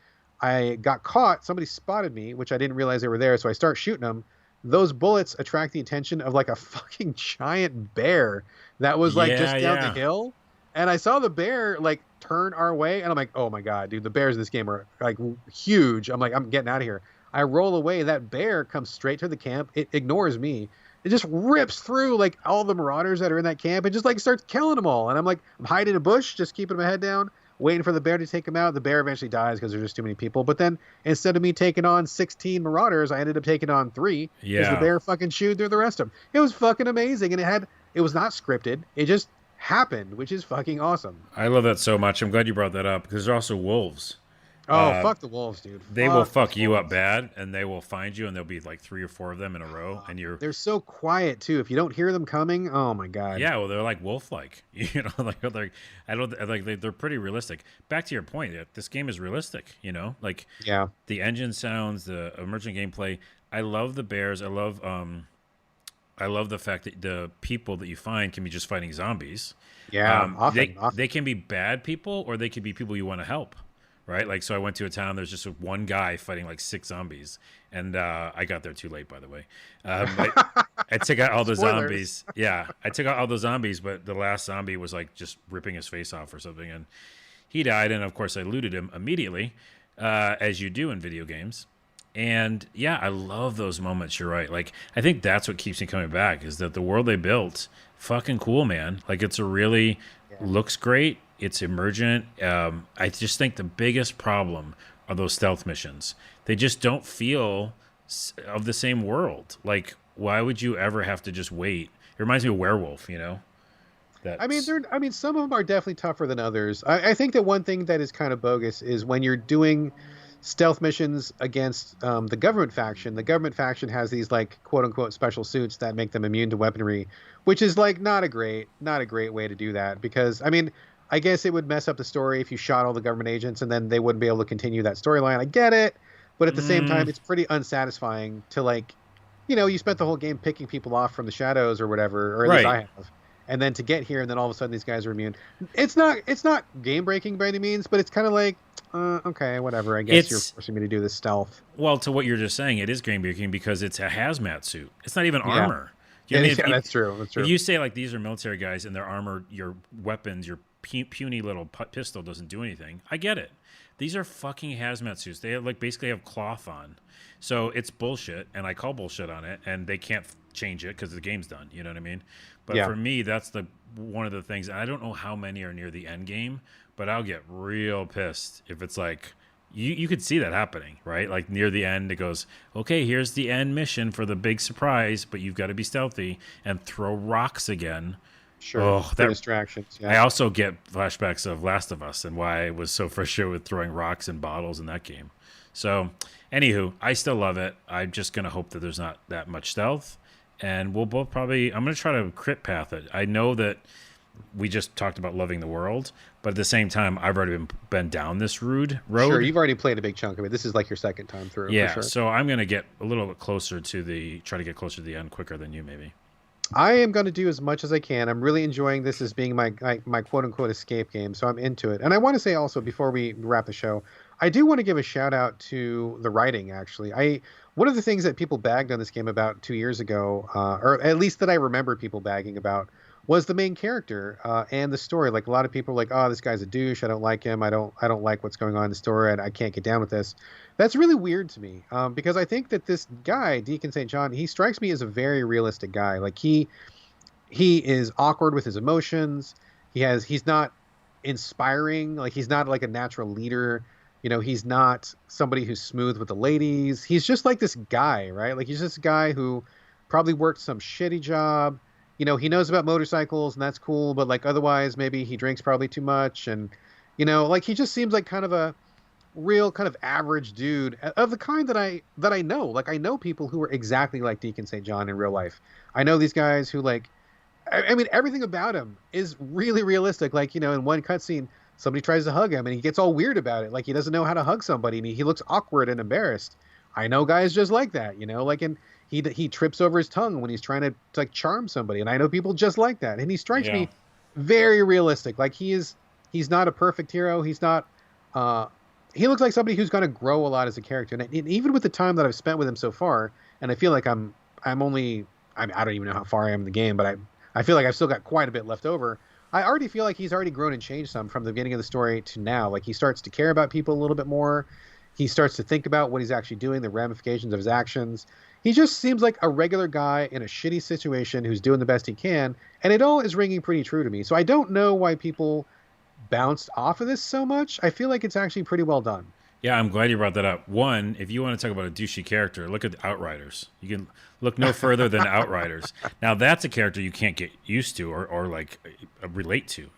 I got caught. Somebody spotted me, which I didn't realize they were there. So I start shooting them. Those bullets attract the attention of like a fucking giant bear that was like just down the hill. And I saw the bear like turn our way. And I'm like, oh my God, dude, the bears in this game are like huge. I'm like, I'm getting out of here. I roll away. That bear comes straight to the camp. It ignores me. It just rips through like all the marauders that are in that camp and just like starts killing them all. And I'm like, I'm hiding in a bush, just keeping my head down, waiting for the bear to take him out. The bear eventually dies because there's just too many people. But then instead of me taking on 16 marauders, I ended up taking on 3 because the bear fucking chewed through the rest of them. It was fucking amazing. And it was not scripted. It just happened, which is fucking awesome. I love that so much. I'm glad you brought that up because there are also wolves. Oh, fuck the wolves, dude. They will fuck you up bad, and they will find you, and there'll be like 3 or 4 of them in a row, and they're so quiet too. If you don't hear them coming, oh my God. Yeah, well, they're like wolf-like, you know, they're pretty realistic. Back to your point, this game is realistic, you know, like the engine sounds, the emergent gameplay. I love the bears. I love the fact that the people that you find can be just fighting zombies. Yeah, often. They can be bad people, or they could be people you want to help. Right, like so. I went to a town. There's just one guy fighting like 6 zombies, and I got there too late, by the way. I took out all the zombies. Yeah, I took out all the zombies, but the last zombie was like just ripping his face off or something, and he died. And of course, I looted him immediately, as you do in video games. And yeah, I love those moments. You're right. Like I think that's what keeps me coming back is that the world they built, fucking cool, man. Like it's a really looks great. It's emergent. I just think the biggest problem are those stealth missions. They just don't feel of the same world. Like, why would you ever have to just wait? It reminds me of Werewolf, you know? I mean, some of them are definitely tougher than others. I think that one thing that is kind of bogus is when you're doing stealth missions against the government faction has these like quote unquote special suits that make them immune to weaponry, which is like not a great way to do that because I mean, I guess it would mess up the story if you shot all the government agents and then they wouldn't be able to continue that storyline. I get it. But at the same time, it's pretty unsatisfying to like, you know, you spent the whole game picking people off from the shadows or whatever, or at least I have. And then to get here and then all of a sudden these guys are immune. It's not game breaking by any means, but it's kind of like, okay, whatever. I guess you're forcing me to do this stealth. Well, to what you're just saying, it is game breaking because it's a hazmat suit. It's not even armor. You know that's true. That's true. If you say like these are military guys and their armor, your weapons, your puny little pistol doesn't do anything. I get it. These are fucking hazmat suits. They like basically have cloth on, so it's bullshit, and I call bullshit on it, and they can't change it because the game's done. You know what I mean? But for me, that's one of the things. I don't know how many are near the end game, but I'll get real pissed if it's like you could see that happening, right? Like near the end, it goes, okay, here's the end mission for the big surprise, but you've got to be stealthy and throw rocks again. Sure. For distractions. Yeah. I also get flashbacks of Last of Us and why I was so frustrated with throwing rocks and bottles in that game. So, anywho, I still love it. I'm just going to hope that there's not that much stealth. And we'll both probably... I'm going to try to crit path it. I know that we just talked about loving the world, but at the same time, I've already been down this road. Sure, you've already played a big chunk of it. This is like your second time through. Yeah, for sure. So I'm going to get a little bit closer to try to get closer to the end quicker than you, maybe. I am going to do as much as I can. I'm really enjoying this as being my quote-unquote escape game, so I'm into it. And I want to say also, before we wrap the show, I do want to give a shout-out to the writing, actually. One of the things that people bagged on this game about 2 years ago, or at least that I remember people bagging about, was the main character and the story. Like a lot of people are like, oh, this guy's a douche. I don't like him. I don't like what's going on in the story. I can't get down with this. That's really weird to me because I think that this guy, Deacon St. John, he strikes me as a very realistic guy. Like he is awkward with his emotions. He's not inspiring. Like he's not like a natural leader. He's not somebody who's smooth with the ladies. He's just like this guy, right? Like he's just a guy who probably worked some shitty job. He knows about motorcycles and that's cool, but like otherwise maybe he drinks probably too much and like he just seems like kind of a real kind of average dude of the kind that I know. Like I know people who are exactly like Deacon St. John in real life. I know these guys who like I mean, everything about him is really realistic. Like, in one cutscene, somebody tries to hug him and he gets all weird about it. Like, he doesn't know how to hug somebody and he looks awkward and embarrassed. I know guys just like that, like, and he trips over his tongue when he's trying to like charm somebody. And I know people just like that. And he strikes me very realistic. Like, he's not a perfect hero. He's not, he looks like somebody who's going to grow a lot as a character. And even with the time that I've spent with him so far, and I feel like I don't even know how far I am in the game, but I feel like I've still got quite a bit left over. I already feel like he's already grown and changed some from the beginning of the story to now. Like he starts to care about people a little bit more. He starts to think about what he's actually doing, the ramifications of his actions. He just seems like a regular guy in a shitty situation who's doing the best he can. And it all is ringing pretty true to me. So I don't know why people bounced off of this so much. I feel like it's actually pretty well done. Yeah, I'm glad you brought that up. One, if you want to talk about a douchey character, look at Outriders. You can look no further than Outriders. Now, that's a character you can't get used to or like relate to,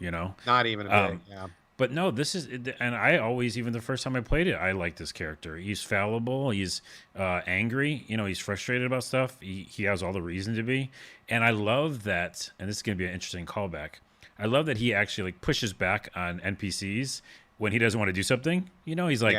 Not even a bit, yeah. But no, this is, and I always, even the first time I played it, I like this character. He's fallible. He's angry. He's frustrated about stuff. He has all the reason to be. And I love that, and this is going to be an interesting callback. I love that he actually like pushes back on NPCs when he doesn't want to do something. He's like,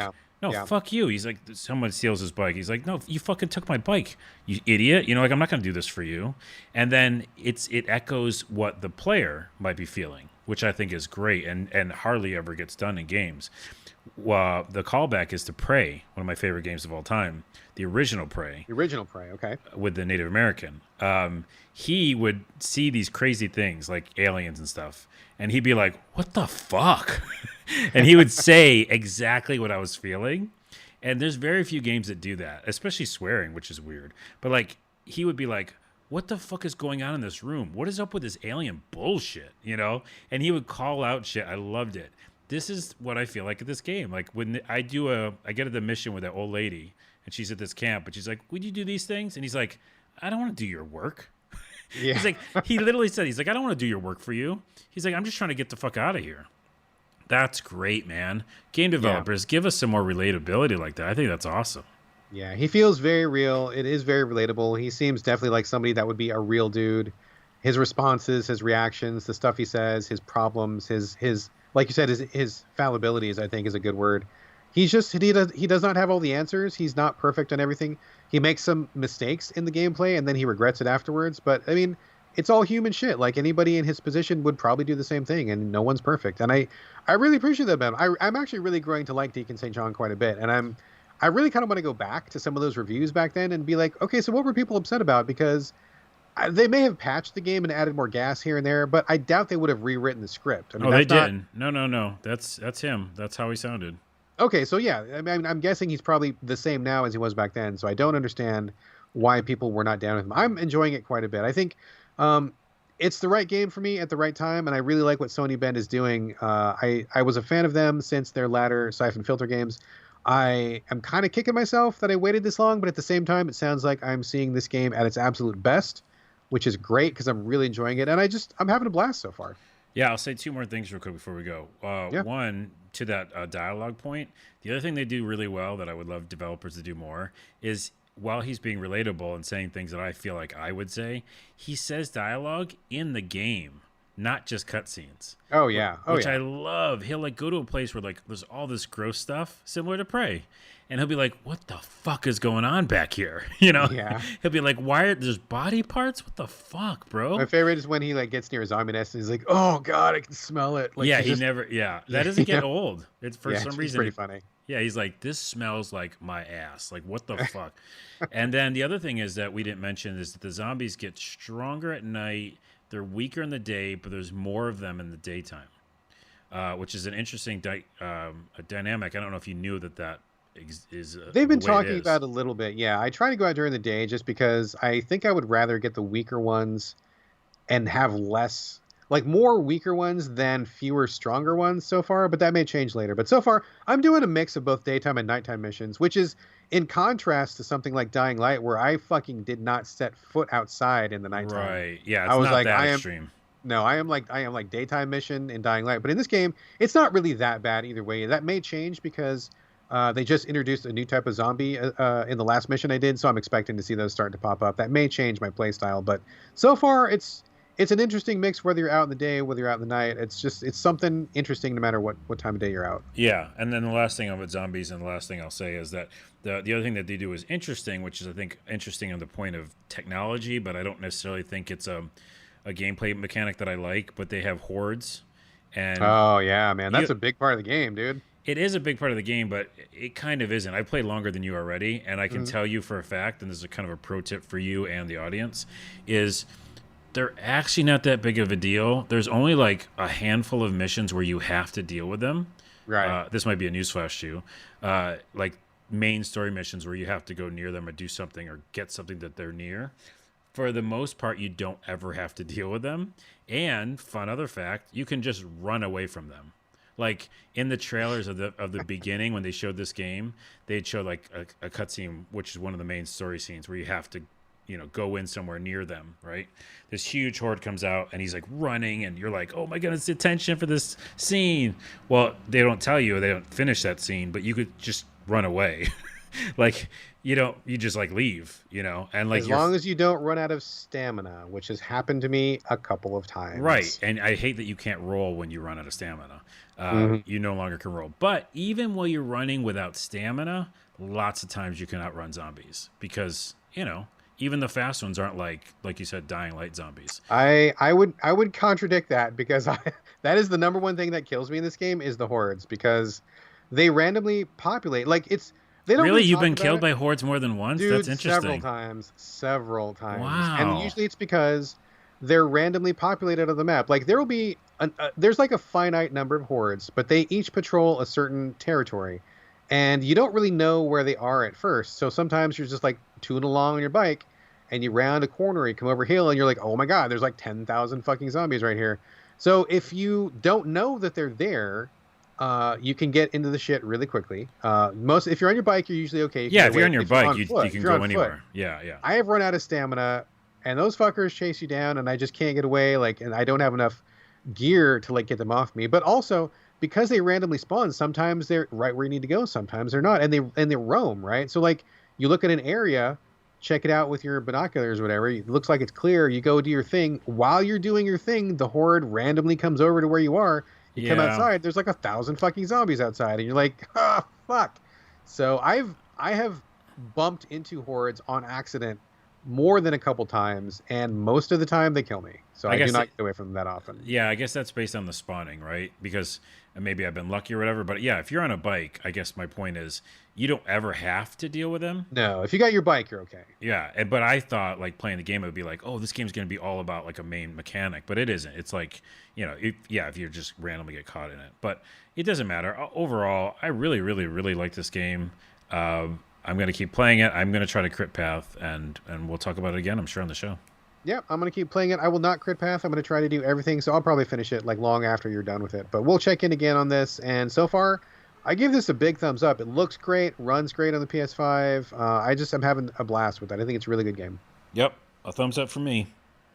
fuck you. He's like, someone steals his bike. He's like, no, you fucking took my bike, you idiot. Like, I'm not going to do this for you. And then it echoes what the player might be feeling, which I think is great and hardly ever gets done in games. The callback is to Prey, one of my favorite games of all time, the original Prey. The original Prey, okay. With the Native American. He would see these crazy things like aliens and stuff, and he'd be like, what the fuck? And he would say exactly what I was feeling. And there's very few games that do that, especially swearing, which is weird. But like, he would be like, what the fuck is going on in this room? What is up with this alien bullshit? And he would call out shit. I loved it. This is what I feel like at this game. Like when I get at the mission with that old lady and she's at this camp, but she's like, would you do these things? And he's like, I don't want to do your work. Yeah. He's like, he literally said, he's like, I don't want to do your work for you. He's like, I'm just trying to get the fuck out of here. That's great, man. Game developers, give us some more relatability like that. I think that's awesome. Yeah, he feels very real. It is very relatable. He seems definitely like somebody that would be a real dude. His responses, his reactions, the stuff he says, his problems, his like you said, his fallibilities, I think is a good word. He does not have all the answers. He's not perfect on everything. He makes some mistakes in the gameplay and then he regrets it afterwards. But I mean, it's all human shit. Like anybody in his position would probably do the same thing, and no one's perfect. And I really appreciate that about him. I'm actually really growing to like Deacon St. John quite a bit, and I really kind of want to go back to some of those reviews back then and be like, okay, so what were people upset about? Because they may have patched the game and added more gas here and there, but I doubt they would have rewritten the script. I mean, they didn't. No. That's him. That's how he sounded. Okay, so yeah, I mean, I'm guessing he's probably the same now as he was back then. So I don't understand why people were not down with him. I'm enjoying it quite a bit. I think it's the right game for me at the right time, and I really like what Sony Bend is doing. I was a fan of them since their latter Siphon Filter games. I am kind of kicking myself that I waited this long, but at the same time, it sounds like I'm seeing this game at its absolute best, which is great because I'm really enjoying it, and I'm having a blast so far. Yeah, I'll say two more things real quick before we go. One, to that dialogue point, the other thing they do really well that I would love developers to do more is while he's being relatable and saying things that I feel like I would say, he says dialogue in the game, not just cutscenes. Oh, yeah. Which I love. He'll like go to a place where like there's all this gross stuff similar to Prey. And he'll be like, what the fuck is going on back here? Yeah. He'll be like, why are there's body parts? What the fuck, bro? My favorite is when he like gets near a zombie nest and he's like, oh God, I can smell it. Like, that doesn't get old. It's for some reason. It's pretty funny. Yeah, he's like, this smells like my ass. Like, what the fuck? And then the other thing is that we didn't mention is that the zombies get stronger at night. They're weaker in the day, but there's more of them in the daytime, which is an interesting dynamic. I don't know if you knew that is They've the been way it talking is. about it a little bit. Yeah, I try to go out during the day just because I think I would rather get the weaker ones and have less, like more weaker ones than fewer stronger ones so far, but that may change later. But so far, I'm doing a mix of both daytime and nighttime missions, which is in contrast to something like Dying Light, where I fucking did not set foot outside in the nighttime. Right. Yeah, I it's was not like, that I am extreme. no, I am like daytime mission in Dying Light, but in this game, it's not really that bad either way. That may change because they just introduced a new type of zombie in the last mission I did, so I'm expecting to see those start to pop up. That may change my play style, but so far it's an interesting mix. Whether you're out in the day, whether you're out in the night, it's something interesting no matter what time of day you're out. Yeah, and then the last thing about zombies, and the last thing I'll say is that the other thing that they do is interesting, which is I think interesting on the point of technology, but I don't necessarily think it's a gameplay mechanic that I like. But they have hordes, and Oh yeah, man, that's you a big part of the game, dude. it is a big part of the game, but it kind of isn't. I played longer than you already, and I can Mhm. tell you for a fact, and this is a kind of a pro tip for you and the audience, is they're actually not that big of a deal. There's only like a handful of missions where you have to deal with them. Right. This might be a newsflash to you. Like main story missions where you have to go near them or do something or get something that they're near. For the most part, you don't ever have to deal with them. And fun other fact, you can just run away from them. Like in the trailers of the beginning when they showed this game, they'd show like a cutscene, which is one of the main story scenes where you have to, go in somewhere near them, right? This huge horde comes out and he's like running and you're like, oh my goodness, attention for this scene. Well, they don't tell you, they don't finish that scene, but you could just run away. Like you just like leave, and like As long as you don't run out of stamina, which has happened to me a couple of times. right. And I hate that you can't roll when you run out of stamina. Mhm. You no longer can roll. But even while you're running without stamina, lots of times you can outrun zombies because, even the fast ones aren't like you said, Dying Light zombies. I would contradict that because that is the number one thing that kills me in this game is the hordes because they randomly populate. Like they don't Really? really You've talk been about killed it. by hordes more than once? Dude, That's several interesting. times, several times, and Wow. usually it's because they're randomly populated on the map. Like there will be there's like a finite number of hordes, but they each patrol a certain territory, and you don't really know where they are at first. So sometimes you're just like tooling along on your bike, and you round a corner, you come over hill, and you're like, oh my god, there's like 10,000 fucking zombies right here. So if you don't know that they're there, you can get into the shit really quickly. Most if you're on your bike, you're usually okay. You can Yeah, get if you're away. on your If you're bike, on you foot, can if you're go on foot, anywhere. Yeah, yeah. I have run out of stamina, and those fuckers chase you down, and I just can't get away. Like, and I don't have enough gear to like get them off me. But also because they randomly spawn, sometimes they're right where you need to go, sometimes they're not, and they roam right. So like you look at an area, check it out with your binoculars, or whatever. It looks like it's clear. You go do your thing. While you're doing your thing, the horde randomly comes over to where you are. You come Yeah. outside. There's like 1,000 fucking zombies outside, and you're like, ah, fuck. So I have bumped into hordes on accident more than a couple times, and most of the time they kill me. So I I do guess not get away from them that often. Yeah, I guess that's based on the spawning, right? Because maybe I've been lucky or whatever. But yeah, if you're on a bike, I guess my point is you don't ever have to deal with them. No, if you got your bike, you're okay. Yeah, but I thought like playing the game it would be like, oh, this game's going to be all about like a main mechanic, but it isn't. It's like, if you just randomly get caught in it. But it doesn't matter. Overall, I really, really, really like this game. I'm going to keep playing it. I'm going to try to crit path, and we'll talk about it again, I'm sure, on the show. Yep, I'm gonna keep playing it. I will not crit path. I'm gonna try to do everything, so I'll probably finish it like long after you're done with it. But we'll check in again on this. And so far, I give this a big thumbs up. It looks great, runs great on the PS5. I'm having a blast with that. I think it's a really good game. Yep, a thumbs up for me.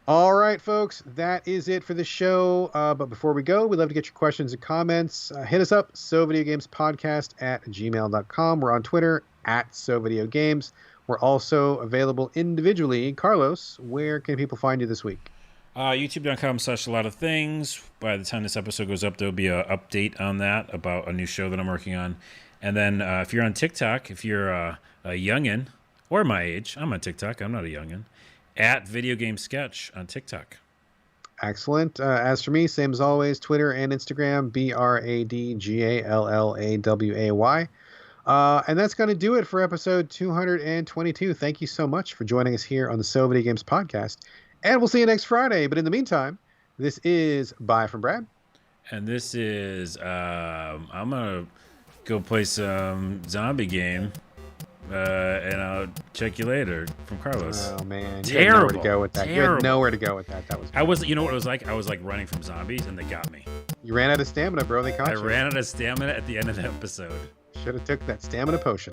All right, folks, that is it for the show. But before we go, we'd love to get your questions and comments. Hit us up, sovideogamespodcast@gmail.com. We're on Twitter @sovideogames. We're also available individually. Carlos, where can people find you this week? YouTube.com/a lot of things. By the time this episode goes up, there'll be an update on that about a new show that I'm working on. And then if you're on TikTok, if you're a youngin' or my age, I'm on TikTok. I'm not a youngin'. @VideoGameSketch on TikTok. Excellent. As for me, same as always, Twitter and Instagram, BradGallaway. And that's going to do it for episode 222. Thank you so much for joining us here on the So Video Games podcast. And we'll see you next Friday. But in the meantime, this is Bye from Brad. And this is, I'm going to go play some zombie game. And I'll check you later from Carlos. Oh man, terrible. You had nowhere to go with that. Terrible. You had nowhere to go with that. That was. I was. You know what it was like? I was like running from zombies, and they got me. You ran out of stamina, bro. They caught you. I ran out of stamina at the end of the episode. Should have took that stamina potion.